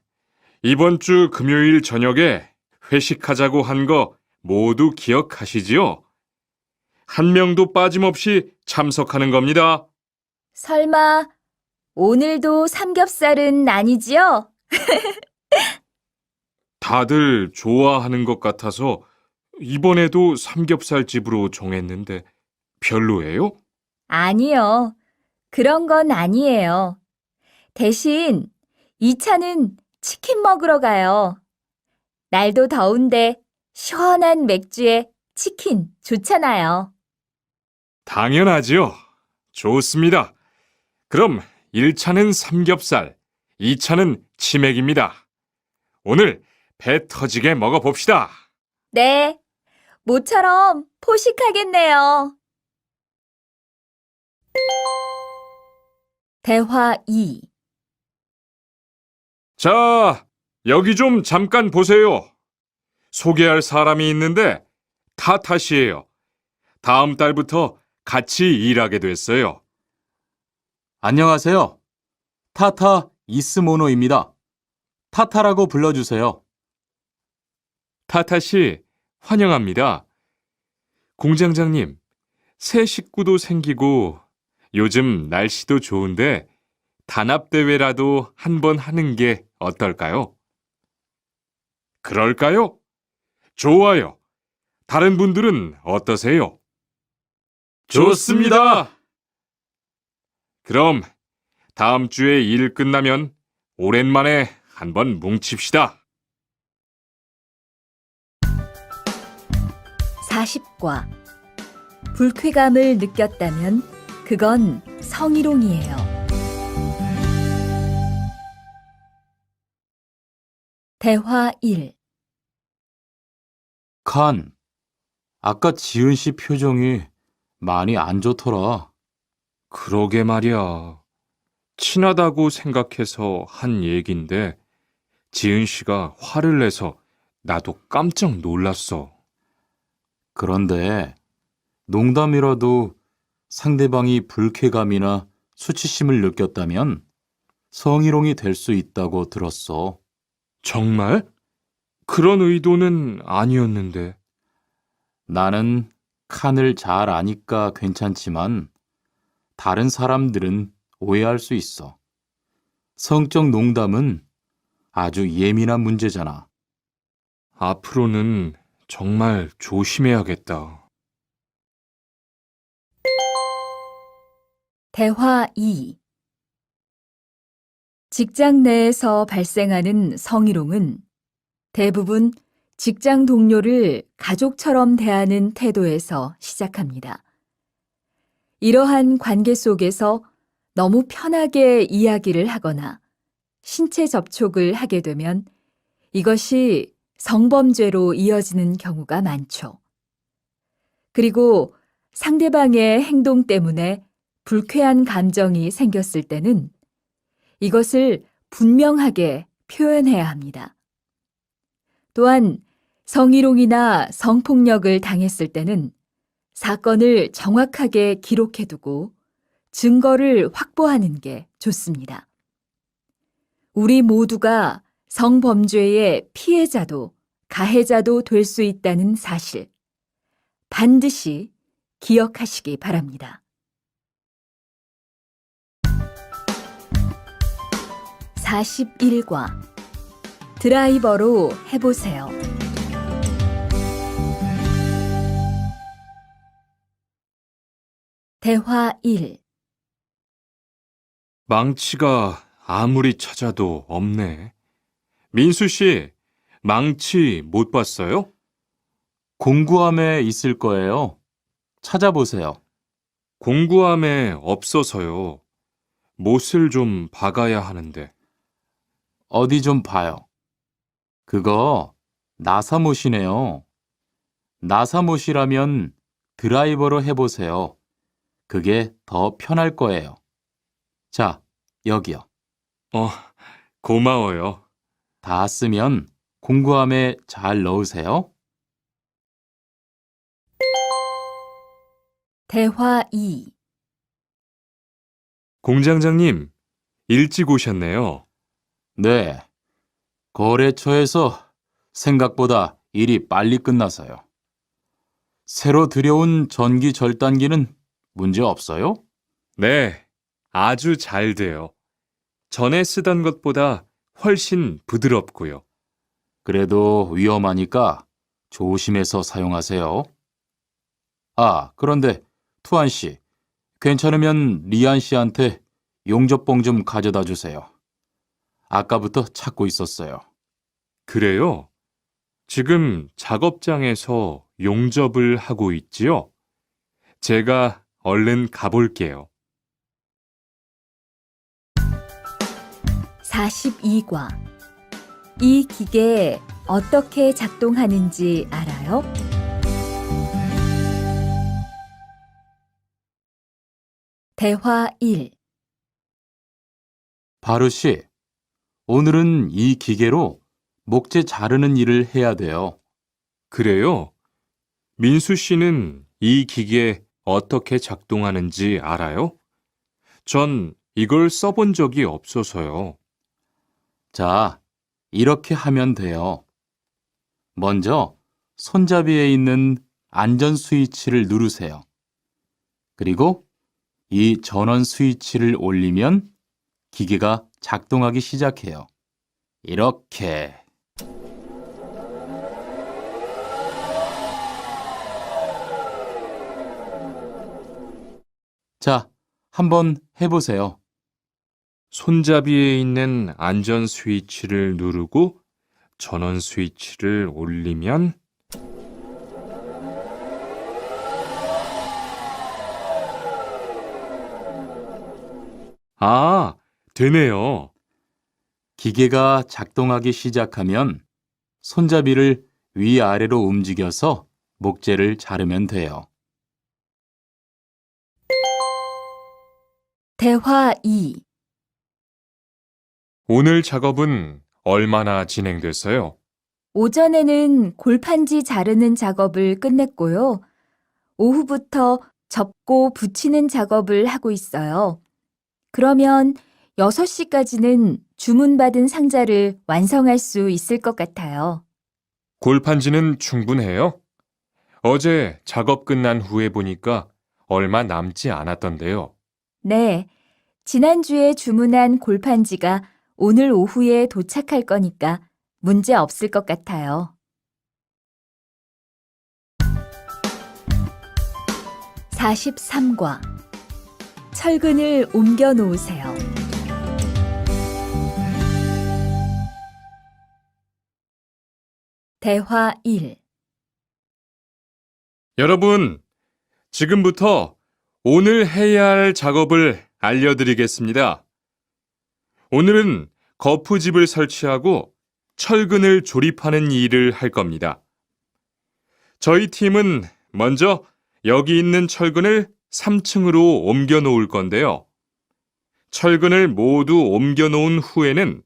이번 주 금요일 저녁에 회식하자고 한 거 모두 기억하시지요? 한 명도 빠짐없이 참석하는 겁니다. 설마 오늘도 삼겹살은 아니지요? 다들 좋아하는 것 같아서 이번에도 삼겹살 집으로 정했는데 별로예요? 아니요. 그런 건 아니에요. 대신 2차는 치킨 먹으러 가요. 날도 더운데 시원한 맥주에 치킨 좋잖아요. 당연하지요. 좋습니다. 그럼 1차는 삼겹살, 2차는 치맥입니다. 오늘 배 터지게 먹어봅시다. 네, 모처럼 포식하겠네요. 대화 2. 자, 여기 좀 잠깐 보세요. 소개할 사람이 있는데 타타 씨예요. 다음 달부터 같이 일하게 됐어요. 안녕하세요. 타타 이스모노입니다. 타타라고 불러주세요. 타타 씨, 환영합니다. 공장장님, 새 식구도 생기고 요즘 날씨도 좋은데 단합대회라도 한번 하는 게 어떨까요? 그럴까요? 좋아요. 다른 분들은 어떠세요? 좋습니다. 그럼 다음 주에 일 끝나면 오랜만에 한번 뭉칩시다. 40과. 불쾌감을 느꼈다면 그건 성희롱이에요. 대화 1. 칸, 아까 지은 씨 표정이 많이 안 좋더라. 그러게 말이야. 친하다고 생각해서 한 얘긴데 지은 씨가 화를 내서 나도 깜짝 놀랐어. 그런데 농담이라도 상대방이 불쾌감이나 수치심을 느꼈다면 성희롱이 될 수 있다고 들었어. 정말? 그런 의도는 아니었는데. 나는 칸을 잘 아니까 괜찮지만 다른 사람들은 오해할 수 있어. 성적 농담은 아주 예민한 문제잖아. 앞으로는 정말 조심해야겠다. 대화 2. 직장 내에서 발생하는 성희롱은 대부분 직장 동료를 가족처럼 대하는 태도에서 시작합니다. 이러한 관계 속에서 너무 편하게 이야기를 하거나 신체 접촉을 하게 되면 이것이 성범죄로 이어지는 경우가 많죠. 그리고 상대방의 행동 때문에 불쾌한 감정이 생겼을 때는 이것을 분명하게 표현해야 합니다. 또한 성희롱이나 성폭력을 당했을 때는 사건을 정확하게 기록해두고 증거를 확보하는 게 좋습니다. 우리 모두가 성범죄의 피해자도 가해자도 될 수 있다는 사실, 반드시 기억하시기 바랍니다. 41과 드라이버로 해보세요. 대화 1. 망치가 아무리 찾아도 없네. 민수 씨, 망치 못 봤어요? 공구함에 있을 거예요. 찾아보세요. 공구함에 없어서요. 못을 좀 박아야 하는데. 어디 좀 봐요. 그거 나사못이네요. 나사못이라면 드라이버로 해보세요. 그게 더 편할 거예요. 자, 여기요. 고마워요. 다 쓰면 공구함에 잘 넣으세요. 대화 2. 공장장님, 일찍 오셨네요. 네. 거래처에서 생각보다 일이 빨리 끝나서요. 새로 들여온 전기 절단기는 문제 없어요? 네, 아주 잘 돼요. 전에 쓰던 것보다 훨씬 부드럽고요. 그래도 위험하니까 조심해서 사용하세요. 아, 그런데 투안 씨, 괜찮으면 리안 씨한테 용접봉 좀 가져다 주세요. 아까부터 찾고 있었어요. 그래요? 지금 작업장에서 용접을 하고 있지요? 제가 얼른 가볼게요. 42과 이 기계 어떻게 작동하는지 알아요? 대화 1. 바루 씨, 오늘은 이 기계로 목재 자르는 일을 해야 돼요. 그래요? 민수 씨는 이 기계 어떻게 작동하는지 알아요? 전 이걸 써본 적이 없어서요. 자, 이렇게 하면 돼요. 먼저 손잡이에 있는 안전 스위치를 누르세요. 그리고 이 전원 스위치를 올리면 기계가 작동하기 시작해요. 이렇게. 자, 한번 해보세요. 손잡이에 있는 안전 스위치를 누르고 전원 스위치를 올리면 되네요. 기계가 작동하기 시작하면 손잡이를 위아래로 움직여서 목재를 자르면 돼요. 대화 2. 오늘 작업은 얼마나 진행됐어요? 오전에는 골판지 자르는 작업을 끝냈고요. 오후부터 접고 붙이는 작업을 하고 있어요. 그러면 6시까지는 주문받은 상자를 완성할 수 있을 것 같아요. 골판지는 충분해요? 어제 작업 끝난 후에 보니까 얼마 남지 않았던데요. 네, 지난주에 주문한 골판지가 오늘 오후에 도착할 거니까 문제 없을 것 같아요. 43과 철근을 옮겨 놓으세요. 대화 1. 여러분, 지금부터 오늘 해야 할 작업을 알려드리겠습니다. 오늘은 거푸집을 설치하고 철근을 조립하는 일을 할 겁니다. 저희 팀은 먼저 여기 있는 철근을 3층으로 옮겨 놓을 건데요. 철근을 모두 옮겨 놓은 후에는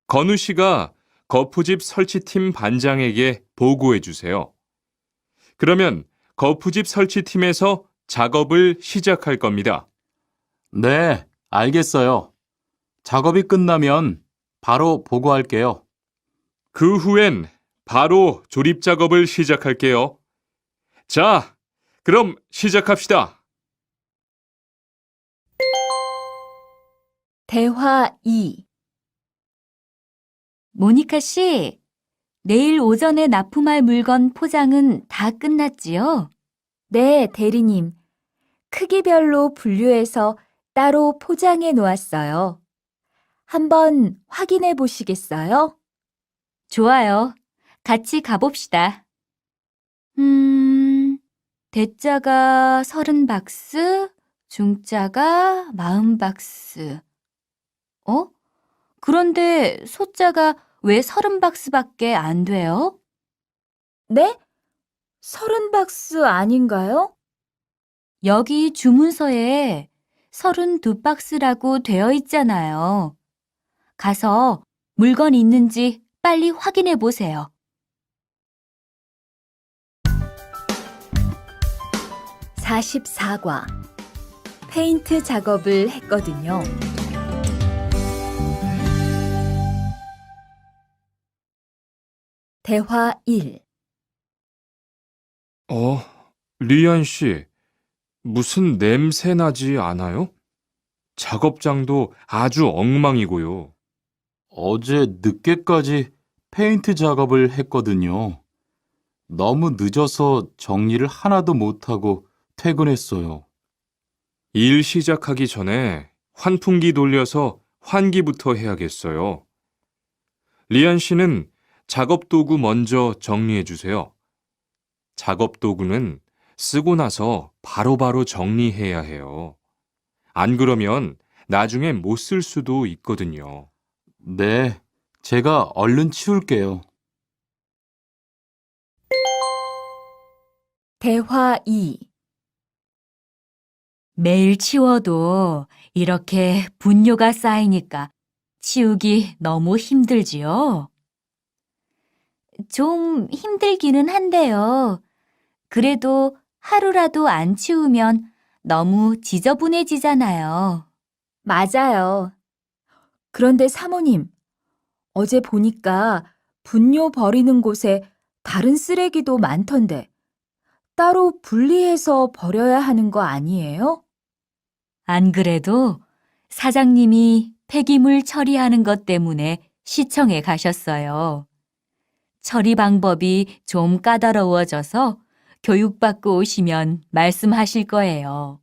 건우 씨가 거푸집 설치팀 반장에게 보고해 주세요. 그러면 거푸집 설치팀에서 작업을 시작할 겁니다. 네, 알겠어요. 작업이 끝나면 바로 보고할게요. 그 후엔 바로 조립 작업을 시작할게요. 자, 그럼 시작합시다. 대화 2. 모니카 씨, 내일 오전에 납품할 물건 포장은 다 끝났지요? 네, 대리님. 크기별로 분류해서 따로 포장해 놓았어요. 한번 확인해 보시겠어요? 좋아요. 같이 가봅시다. 대자가 30박스, 중자가 40박스. 그런데 소자가 왜 30박스밖에 안 돼요? 네? 30박스 아닌가요? 여기 주문서에 32박스라고 되어 있잖아요. 가서 물건 있는지 빨리 확인해 보세요. 44과 페인트 작업을 했거든요. 대화 1. 리안 씨, 무슨 냄새 나지 않아요? 작업장도 아주 엉망이고요. 어제 늦게까지 페인트 작업을 했거든요. 너무 늦어서 정리를 하나도 못하고 퇴근했어요. 일 시작하기 전에 환풍기 돌려서 환기부터 해야겠어요. 리안 씨는 작업 도구 먼저 정리해 주세요. 작업 도구는 쓰고 나서 바로바로 정리해야 해요. 안 그러면 나중에 못 쓸 수도 있거든요. 네, 제가 얼른 치울게요. 대화 2. 매일 치워도 이렇게 분뇨가 쌓이니까 치우기 너무 힘들지요? 좀 힘들기는 한데요. 그래도 하루라도 안 치우면 너무 지저분해지잖아요. 맞아요. 그런데 사모님, 어제 보니까 분뇨 버리는 곳에 다른 쓰레기도 많던데 따로 분리해서 버려야 하는 거 아니에요? 안 그래도 사장님이 폐기물 처리하는 것 때문에 시청에 가셨어요. 처리 방법이 좀 까다로워져서 교육받고 오시면 말씀하실 거예요.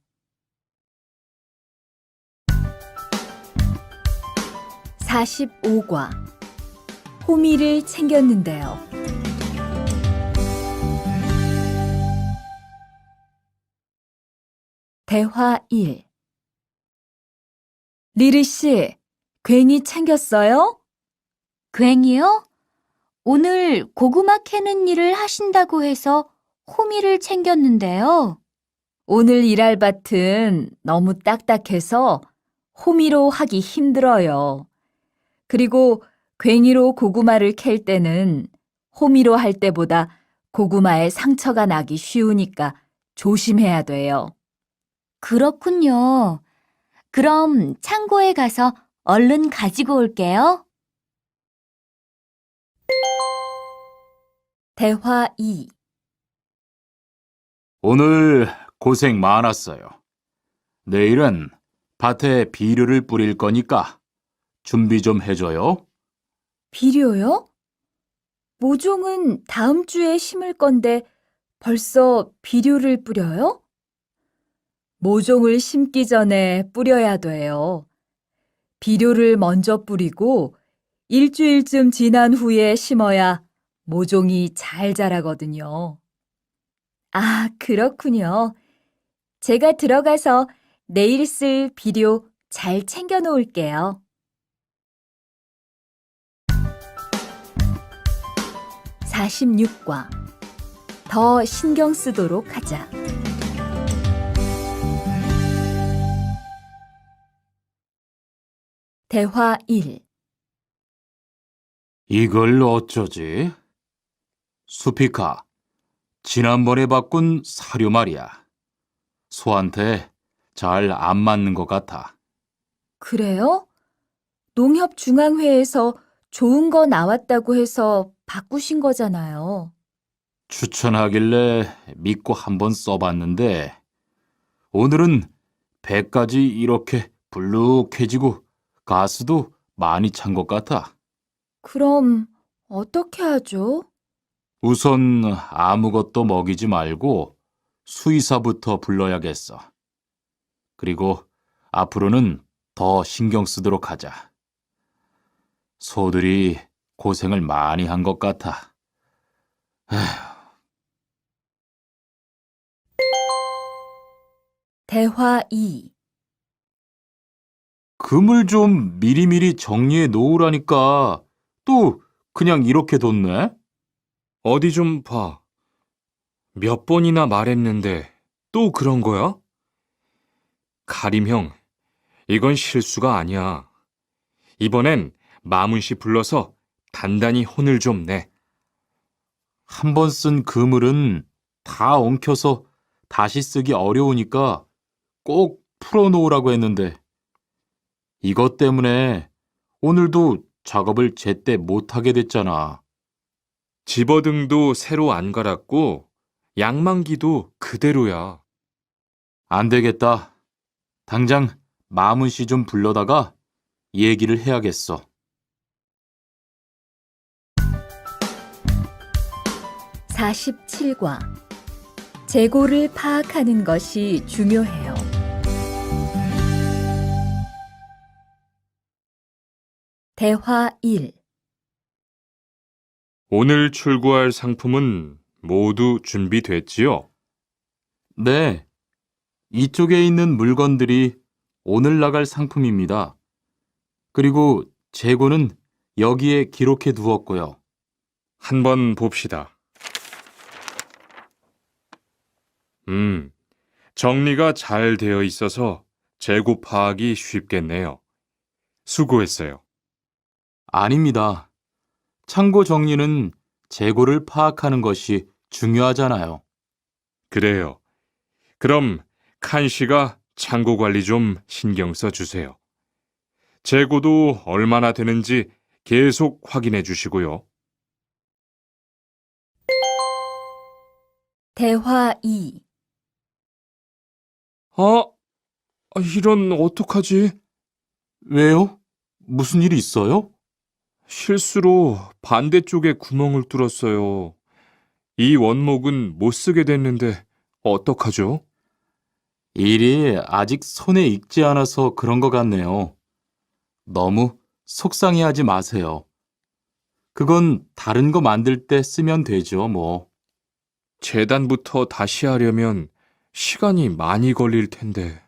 45과 호미를 챙겼는데요. 대화 1. 리르 씨, 괭이 챙겼어요? 괭이요? 오늘 고구마 캐는 일을 하신다고 해서 호미를 챙겼는데요. 오늘 일할 밭은 너무 딱딱해서 호미로 하기 힘들어요. 그리고 괭이로 고구마를 캘 때는 호미로 할 때보다 고구마에 상처가 나기 쉬우니까 조심해야 돼요. 그렇군요. 그럼 창고에 가서 얼른 가지고 올게요. 대화 2. 오늘 고생 많았어요. 내일은 밭에 비료를 뿌릴 거니까 준비 좀 해줘요. 비료요? 모종은 다음 주에 심을 건데 벌써 비료를 뿌려요? 모종을 심기 전에 뿌려야 돼요. 비료를 먼저 뿌리고 일주일쯤 지난 후에 심어야 모종이 잘 자라거든요. 아, 그렇군요. 제가 들어가서 내일 쓸 비료 잘 챙겨 놓을게요. 46과 더 신경 쓰도록 하자. 대화 1. 이걸 어쩌지? 수피카, 지난번에 바꾼 사료 말이야. 소한테 잘 안 맞는 것 같아. 그래요? 농협중앙회에서 좋은 거 나왔다고 해서 바꾸신 거잖아요. 추천하길래 믿고 한번 써봤는데 오늘은 배까지 이렇게 불룩해지고 가스도 많이 찬 것 같아. 그럼 어떻게 하죠? 우선 아무것도 먹이지 말고 수의사부터 불러야겠어. 그리고 앞으로는 더 신경 쓰도록 하자. 소들이 고생을 많이 한 것 같아. 대화 2. 금을 좀 미리미리 정리해 놓으라니까 또 그냥 이렇게 뒀네? 어디 좀 봐. 몇 번이나 말했는데 또 그런 거야? 가림 형, 이건 실수가 아니야. 이번엔 마문 씨 불러서 단단히 혼을 좀 내. 한 번 쓴 그물은 다 엉켜서 다시 쓰기 어려우니까 꼭 풀어놓으라고 했는데 이것 때문에 오늘도 작업을 제때 못하게 됐잖아. 집어등도 새로 안 갈았고 양만기도 그대로야. 안 되겠다. 당장 마문 씨 좀 불러다가 얘기를 해야겠어. 47과 재고를 파악하는 것이 중요해요. 대화 1. 오늘 출고할 상품은 모두 준비됐지요? 네, 이쪽에 있는 물건들이 오늘 나갈 상품입니다. 그리고 재고는 여기에 기록해 두었고요. 한번 봅시다. 정리가 잘 되어 있어서 재고 파악이 쉽겠네요. 수고했어요. 아닙니다. 창고 정리는 재고를 파악하는 것이 중요하잖아요. 그래요. 그럼 칸 씨가 창고 관리 좀 신경 써 주세요. 재고도 얼마나 되는지 계속 확인해 주시고요. 대화 2. 이런 어떡하지? 왜요? 무슨 일이 있어요? 실수로 반대쪽에 구멍을 뚫었어요. 이 원목은 못 쓰게 됐는데 어떡하죠? 일이 아직 손에 익지 않아서 그런 것 같네요. 너무 속상해하지 마세요. 그건 다른 거 만들 때 쓰면 되죠, 뭐. 재단부터 다시 하려면 시간이 많이 걸릴 텐데.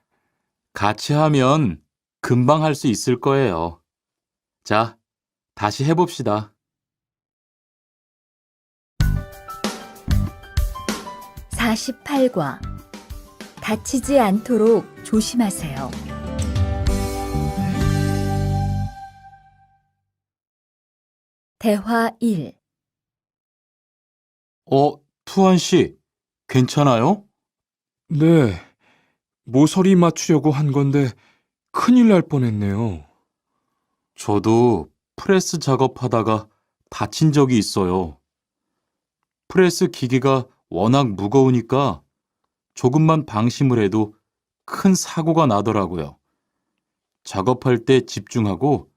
같이 하면 금방 할 수 있을 거예요. 자, 다시 해봅시다. 48과 다치지 않도록 조심하세요. 대화 1. 투한 씨, 괜찮아요? 네, 모서리 맞추려고 한 건데 큰일 날 뻔했네요. 저도 프레스 작업하다가 다친 적이 있어요. 프레스 기계가 워낙 무거우니까 조금만 방심을 해도 큰 사고가 나더라고요. 작업할 때 집중하고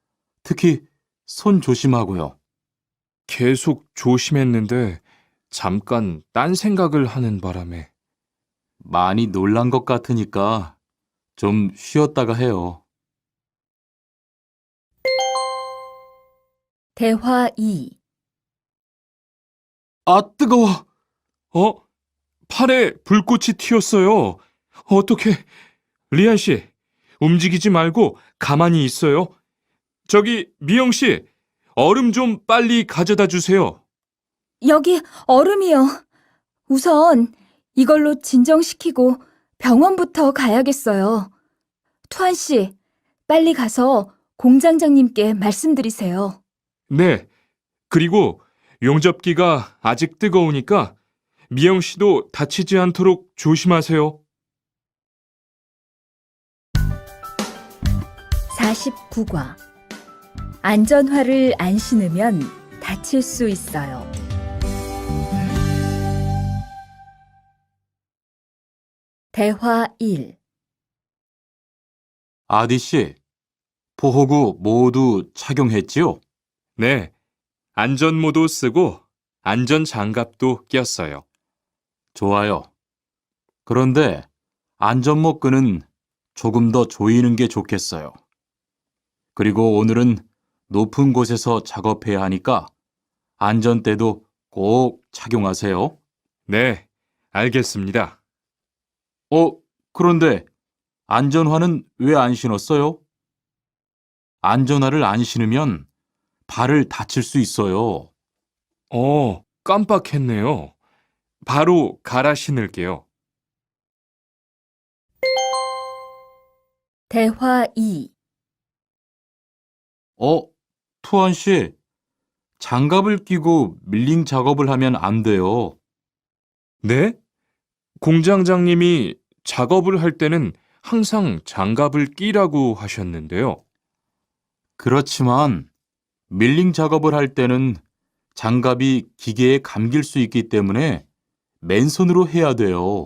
특히 손 조심하고요. 계속 조심했는데 잠깐 딴 생각을 하는 바람에. 많이 놀란 것 같으니까 좀 쉬었다가 해요. 대화 2. 아, 뜨거워! 팔에 불꽃이 튀었어요. 어떻게 리안 씨, 움직이지 말고 가만히 있어요. 저기, 미영 씨, 얼음 좀 빨리 가져다 주세요. 여기 얼음이요. 우선 이걸로 진정시키고 병원부터 가야겠어요. 투한 씨, 빨리 가서 공장장님께 말씀드리세요. 네, 그리고 용접기가 아직 뜨거우니까 미영 씨도 다치지 않도록 조심하세요. 49과. 안전화를 안 신으면 다칠 수 있어요. 대화 1. 아디 씨, 보호구 모두 착용했지요? 네, 안전모도 쓰고 안전장갑도 꼈어요. 좋아요. 그런데 안전모 끈은 조금 더 조이는 게 좋겠어요. 그리고 오늘은 높은 곳에서 작업해야 하니까 안전대도 꼭 착용하세요. 네, 알겠습니다. 그런데 안전화는 왜 안 신었어요? 안전화를 안 신으면 발을 다칠 수 있어요. 깜빡했네요. 바로 갈아 신을게요. 대화 2. 투원 씨, 장갑을 끼고 밀링 작업을 하면 안 돼요. 네? 공장장님이 작업을 할 때는 항상 장갑을 끼라고 하셨는데요. 그렇지만 밀링 작업을 할 때는 장갑이 기계에 감길 수 있기 때문에 맨손으로 해야 돼요.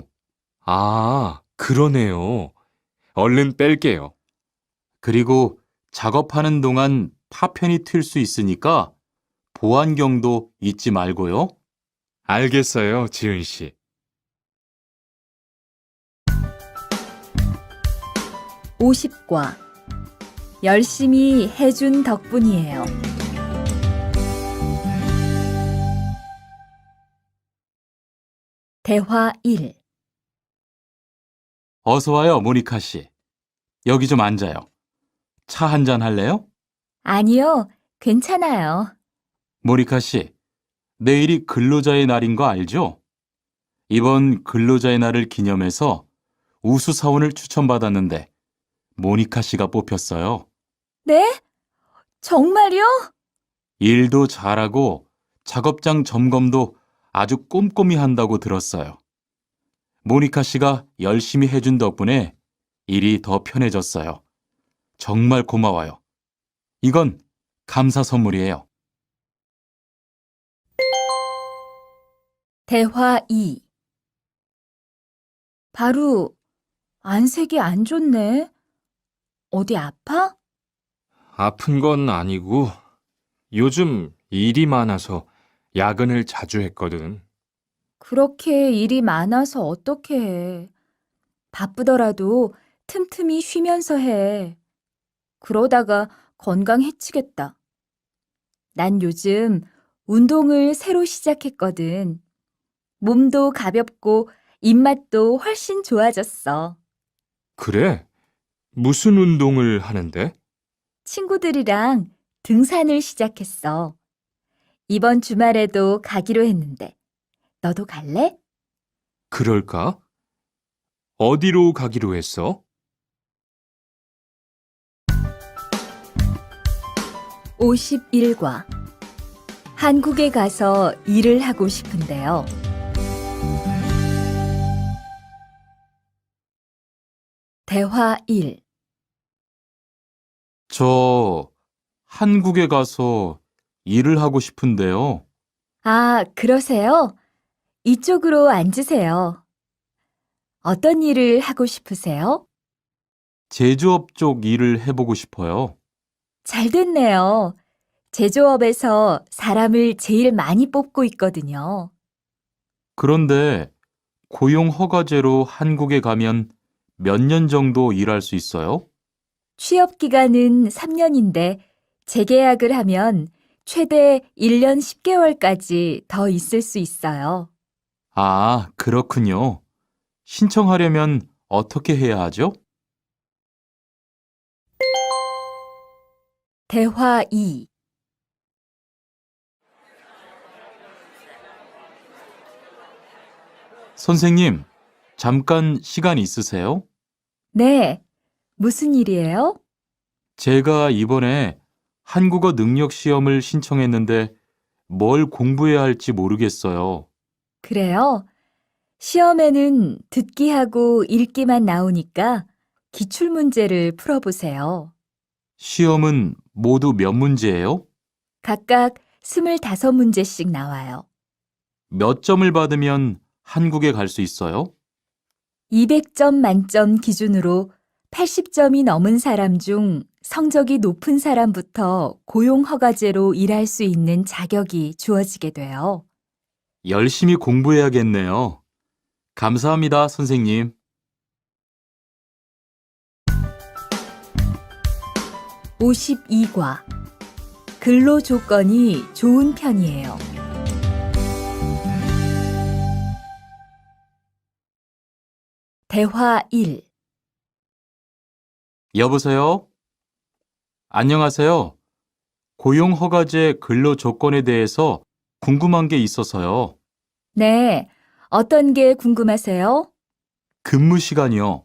아, 그러네요. 얼른 뺄게요. 그리고 작업하는 동안 파편이 튈 수 있으니까 보안경도 잊지 말고요. 알겠어요, 지은 씨. 50과. 열심히 해준 덕분이에요. 대화 1. 어서 와요, 모니카 씨. 여기 좀 앉아요. 차 한잔 할래요? 아니요, 괜찮아요. 모니카 씨, 내일이 근로자의 날인 거 알죠? 이번 근로자의 날을 기념해서 우수사원을 추천받았는데 모니카 씨가 뽑혔어요. 네? 정말요? 일도 잘하고 작업장 점검도 아주 꼼꼼히 한다고 들었어요. 모니카 씨가 열심히 해준 덕분에 일이 더 편해졌어요. 정말 고마워요. 이건 감사 선물이에요. 대화 2. 바로 안색이 안 좋네. 어디 아파? 아픈 건 아니고 요즘 일이 많아서 야근을 자주 했거든. 그렇게 일이 많아서 어떻게 해. 바쁘더라도 틈틈이 쉬면서 해. 그러다가 건강 해치겠다. 난 요즘 운동을 새로 시작했거든. 몸도 가볍고 입맛도 훨씬 좋아졌어. 그래? 무슨 운동을 하는데? 친구들이랑 등산을 시작했어. 이번 주말에도 가기로 했는데, 너도 갈래? 그럴까? 어디로 가기로 했어? 51과. 한국에 가서 일을 하고 싶은데요. 대화 1. 저 한국에 가서 일을 하고 싶은데요. 아, 그러세요? 이쪽으로 앉으세요. 어떤 일을 하고 싶으세요? 제조업 쪽 일을 해보고 싶어요. 잘 됐네요. 제조업에서 사람을 제일 많이 뽑고 있거든요. 그런데 고용 허가제로 한국에 가면 몇 년 정도 일할 수 있어요? 취업 기간은 3년인데 재계약을 하면 최대 1년 10개월까지 더 있을 수 있어요. 아, 그렇군요. 신청하려면 어떻게 해야 하죠? 대화 2. 선생님, 잠깐 시간 있으세요? 네. 무슨 일이에요? 제가 이번에 한국어 능력 시험을 신청했는데 뭘 공부해야 할지 모르겠어요. 그래요? 시험에는 듣기하고 읽기만 나오니까 기출문제를 풀어보세요. 시험은 모두 몇 문제예요? 각각 25문제씩 나와요. 몇 점을 받으면 한국에 갈 수 있어요? 200점 만점 기준으로 80점이 넘은 사람 중 성적이 높은 사람부터 고용허가제로 일할 수 있는 자격이 주어지게 돼요. 열심히 공부해야겠네요. 감사합니다, 선생님. 52과. 근로 조건이 좋은 편이에요. 대화 1. 여보세요? 안녕하세요. 고용허가제 근로 조건에 대해서 궁금한 게 있어서요. 네. 어떤 게 궁금하세요? 근무 시간이요.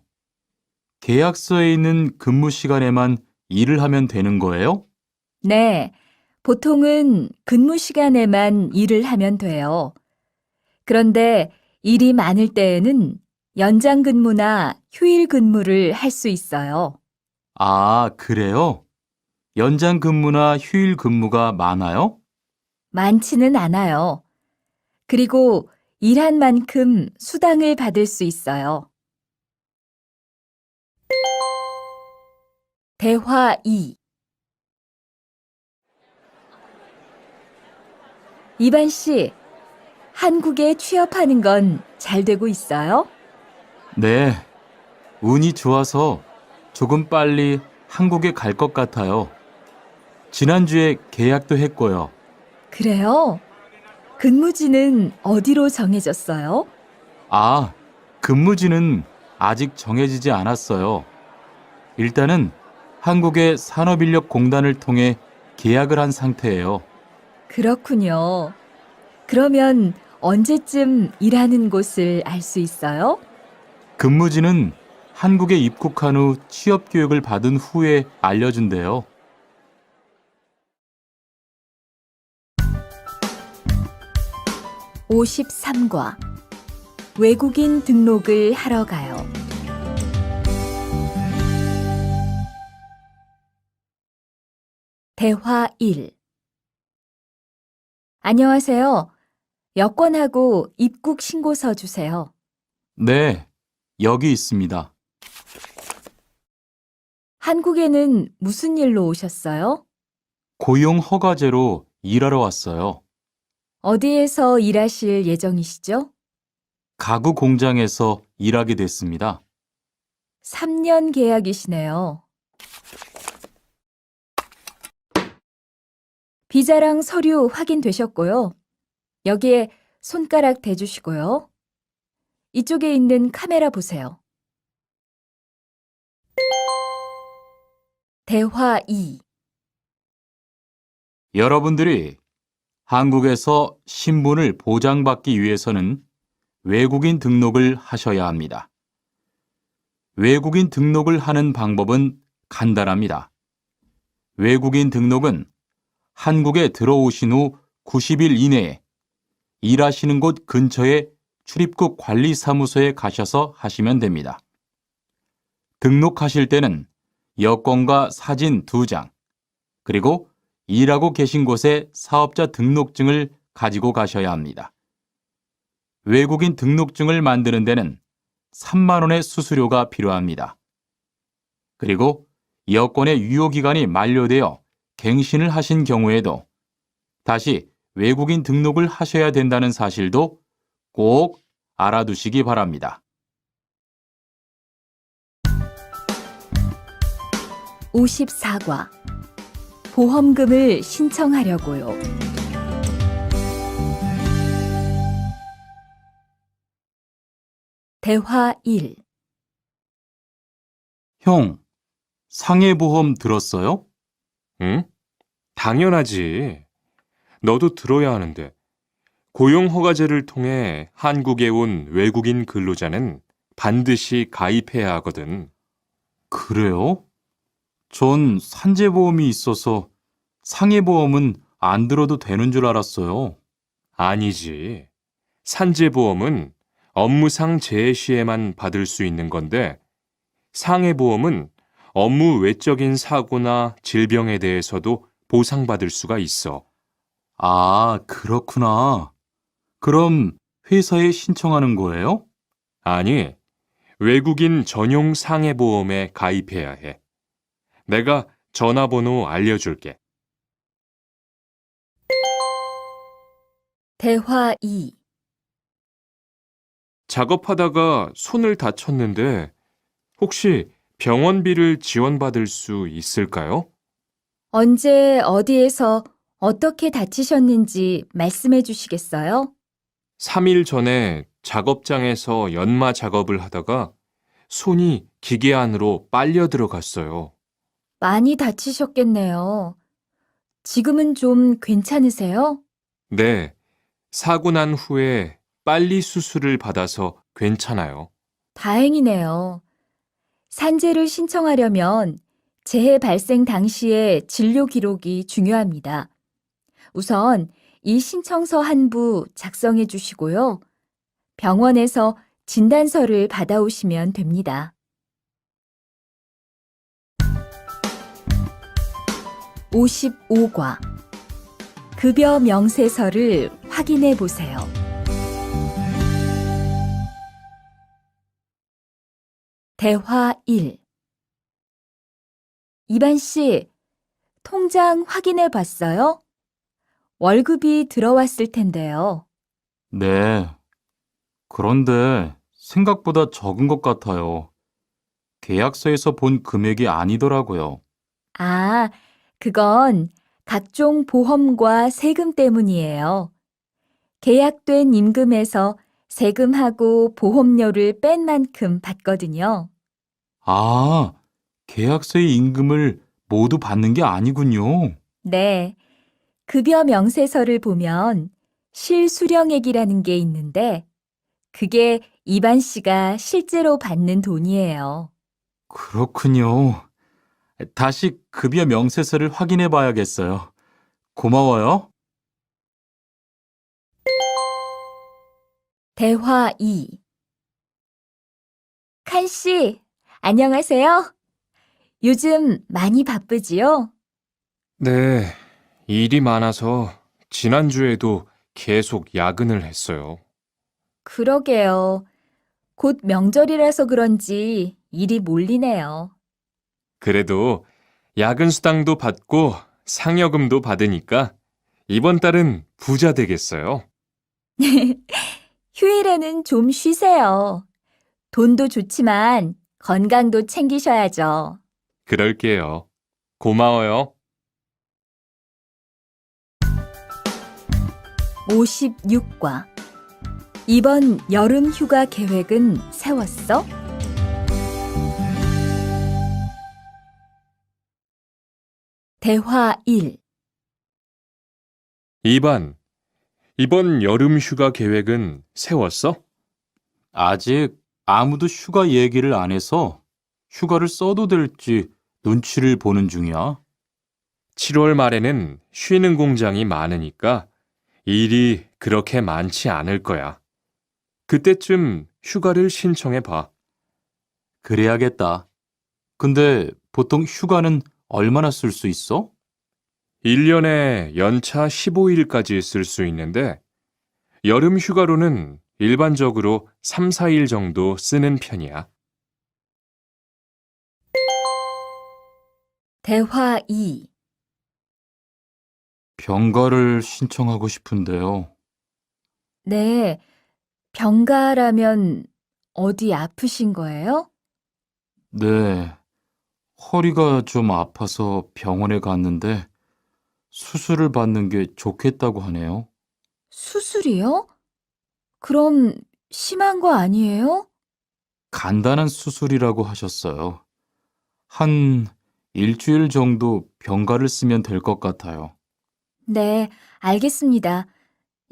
계약서에 있는 근무 시간에만 일을 하면 되는 거예요? 네. 보통은 근무 시간에만 일을 하면 돼요. 그런데 일이 많을 때에는 연장 근무나 휴일 근무를 할 수 있어요. 아, 그래요? 연장 근무나 휴일 근무가 많아요? 많지는 않아요. 그리고 일한 만큼 수당을 받을 수 있어요. 대화 2. 이반 씨, 한국에 취업하는 건 잘 되고 있어요? 네. 운이 좋아서 조금 빨리 한국에 갈 것 같아요. 지난주에 계약도 했고요. 그래요? 근무지는 어디로 정해졌어요? 아, 근무지는 아직 정해지지 않았어요. 일단은 한국의 산업인력공단을 통해 계약을 한 상태예요. 그렇군요. 그러면 언제쯤 일하는 곳을 알 수 있어요? 근무지는 한국에 입국한 후 취업 교육을 받은 후에 알려준대요. 53과. 외국인 등록을 하러 가요. 대화 1. 안녕하세요. 여권하고 입국 신고서 주세요. 네, 여기 있습니다. 한국에는 무슨 일로 오셨어요? 고용 허가제로 일하러 왔어요. 어디에서 일하실 예정이시죠? 가구 공장에서 일하게 됐습니다. 3년 계약이시네요. 비자랑 서류 확인되셨고요. 여기에 손가락 대주시고요. 이쪽에 있는 카메라 보세요. 대화 2. 여러분들이 한국에서 신분을 보장받기 위해서는 외국인 등록을 하셔야 합니다. 외국인 등록을 하는 방법은 간단합니다. 외국인 등록은 한국에 들어오신 후 90일 이내에 일하시는 곳 근처의 출입국 관리사무소에 가셔서 하시면 됩니다. 등록하실 때는 여권과 사진 2장, 그리고 일하고 계신 곳의 사업자 등록증을 가지고 가셔야 합니다. 외국인 등록증을 만드는 데는 3만 원의 수수료가 필요합니다. 그리고 여권의 유효기간이 만료되어 갱신을 하신 경우에도 다시 외국인 등록을 하셔야 된다는 사실도 꼭 알아두시기 바랍니다. 54과. 보험금을 신청하려고요. 대화 1. 형, 상해보험 들었어요? 응? 당연하지. 너도 들어야 하는데. 고용허가제를 통해 한국에 온 외국인 근로자는 반드시 가입해야 하거든. 그래요? 전 산재보험이 있어서 상해보험은 안 들어도 되는 줄 알았어요. 아니지. 산재보험은 업무상 재해 시에만 받을 수 있는 건데, 상해보험은 업무 외적인 사고나 질병에 대해서도 보상받을 수가 있어. 아, 그렇구나. 그럼 회사에 신청하는 거예요? 아니, 외국인 전용 상해보험에 가입해야 해. 내가 전화번호 알려줄게. 대화 2. 작업하다가 손을 다쳤는데 혹시 병원비를 지원받을 수 있을까요? 언제 어디에서 어떻게 다치셨는지 말씀해 주시겠어요? 3일 전에 작업장에서 연마 작업을 하다가 손이 기계 안으로 빨려 들어갔어요. 많이 다치셨겠네요. 지금은 좀 괜찮으세요? 네, 사고 난 후에 빨리 수술을 받아서 괜찮아요. 다행이네요. 산재를 신청하려면 재해 발생 당시의 진료 기록이 중요합니다. 우선 이 신청서 한 부 작성해 주시고요. 병원에서 진단서를 받아오시면 됩니다. 55과 급여 명세서를 확인해 보세요. 대화 1. 이반 씨, 통장 확인해 봤어요? 월급이 들어왔을 텐데요. 네. 그런데 생각보다 적은 것 같아요. 계약서에서 본 금액이 아니더라고요. 아, 그건 각종 보험과 세금 때문이에요. 계약된 임금에서 세금하고 보험료를 뺀 만큼 받거든요. 아, 계약서의 임금을 모두 받는 게 아니군요. 네, 급여 명세서를 보면 실수령액이라는 게 있는데 그게 이반 씨가 실제로 받는 돈이에요. 그렇군요. 다시 급여 명세서를 확인해 봐야겠어요. 고마워요. 대화 2. 칸 씨, 안녕하세요. 요즘 많이 바쁘지요? 네, 일이 많아서 지난주에도 계속 야근을 했어요. 그러게요. 곧 명절이라서 그런지 일이 몰리네요. 그래도 야근 수당도 받고 상여금도 받으니까 이번 달은 부자 되겠어요. 휴일에는 좀 쉬세요. 돈도 좋지만 건강도 챙기셔야죠. 그럴게요. 고마워요. 56과 이번 여름 휴가 계획은 세웠어? 대화 1. 2번, 이번 여름 휴가 계획은 세웠어? 아직 아무도 휴가 얘기를 안 해서 휴가를 써도 될지 눈치를 보는 중이야. 7월 말에는 쉬는 공장이 많으니까 일이 그렇게 많지 않을 거야. 그때쯤 휴가를 신청해 봐. 그래야겠다. 근데 보통 휴가는 얼마나 쓸 수 있어? 1년에 연차 15일까지 쓸 수 있는데 여름 휴가로는 일반적으로 3, 4일 정도 쓰는 편이야. 대화 2. 병가를 신청하고 싶은데요. 네, 병가라면 어디 아프신 거예요? 네, 허리가 좀 아파서 병원에 갔는데 수술을 받는 게 좋겠다고 하네요. 수술이요? 그럼 심한 거 아니에요? 간단한 수술이라고 하셨어요. 한 일주일 정도 병가를 쓰면 될 것 같아요. 네, 알겠습니다.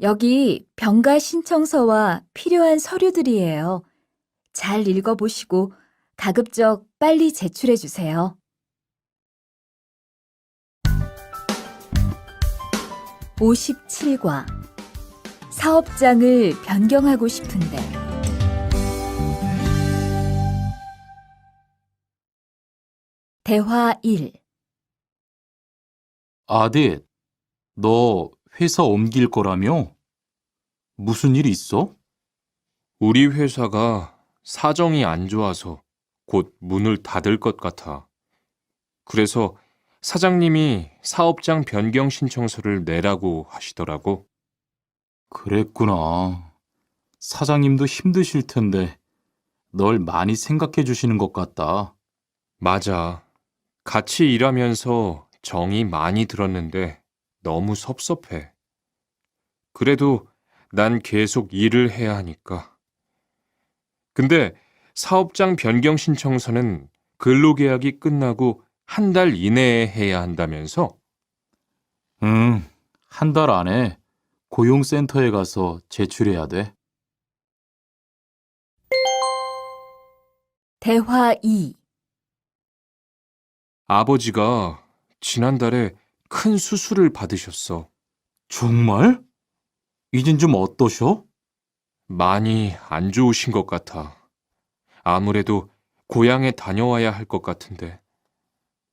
여기 병가 신청서와 필요한 서류들이에요. 잘 읽어보시고 가급적 빨리 제출해 주세요. 57과 사업장을 변경하고 싶은데 대화 1. 아딧, 너 회사 옮길 거라며? 무슨 일 있어? 우리 회사가 사정이 안 좋아서 곧 문을 닫을 것 같아. 그래서 사장님이 사업장 변경 신청서를 내라고 하시더라고. 그랬구나. 사장님도 힘드실 텐데 널 많이 생각해 주시는 것 같다. 맞아. 같이 일하면서 정이 많이 들었는데 너무 섭섭해. 그래도 난 계속 일을 해야 하니까. 근데 사업장 변경 신청서는 근로계약이 끝나고 한 달 이내에 해야 한다면서? 응, 한 달 안에 고용센터에 가서 제출해야 돼. 대화 2. 아버지가 지난달에 큰 수술을 받으셨어. 정말? 이젠 좀 어떠셔? 많이 안 좋으신 것 같아. 아무래도 고향에 다녀와야 할 것 같은데.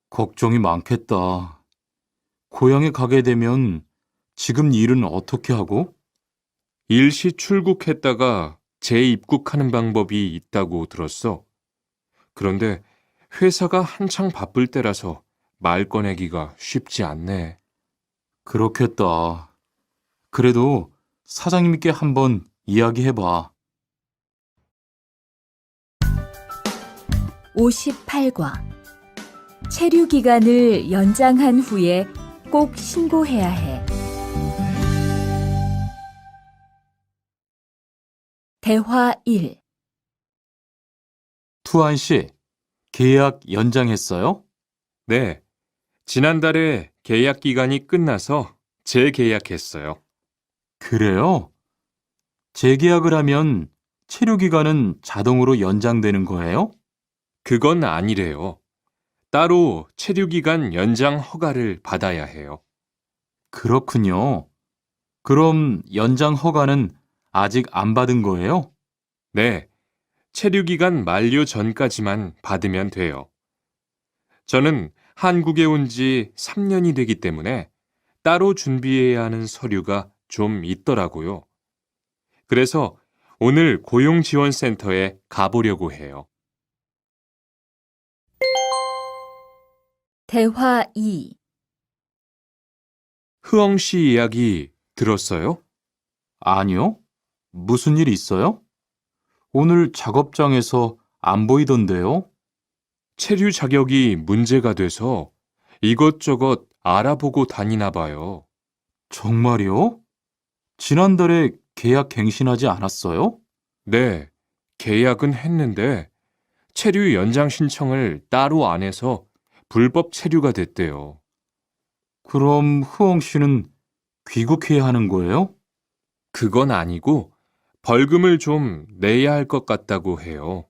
걱정이 많겠다. 고향에 가게 되면 지금 일은 어떻게 하고? 일시 출국했다가 재입국하는 방법이 있다고 들었어. 그런데 회사가 한창 바쁠 때라서 말 꺼내기가 쉽지 않네. 그렇겠다. 그래도 사장님께 한번 이야기해봐. 58과 체류 기간을 연장한 후에 꼭 신고해야 해. 대화 1. 투안 씨, 계약 연장했어요? 네, 지난달에 계약 기간이 끝나서 재계약했어요. 그래요? 재계약을 하면 체류 기간은 자동으로 연장되는 거예요? 그건 아니래요. 따로 체류기간 연장 허가를 받아야 해요. 그렇군요. 그럼 연장 허가는 아직 안 받은 거예요? 네, 체류기간 만료 전까지만 받으면 돼요. 저는 한국에 온 지 3년이 되기 때문에 따로 준비해야 하는 서류가 좀 있더라고요. 그래서 오늘 고용지원센터에 가보려고 해요. 대화 2. 흐엉 씨 이야기 들었어요? 아니요. 무슨 일 있어요? 오늘 작업장에서 안 보이던데요? 체류 자격이 문제가 돼서 이것저것 알아보고 다니나 봐요. 정말요? 지난달에 계약 갱신하지 않았어요? 네, 계약은 했는데 체류 연장 신청을 따로 안 해서 불법 체류가 됐대요. 그럼 흐엉 씨는 귀국해야 하는 거예요? 그건 아니고 벌금을 좀 내야 할 것 같다고 해요.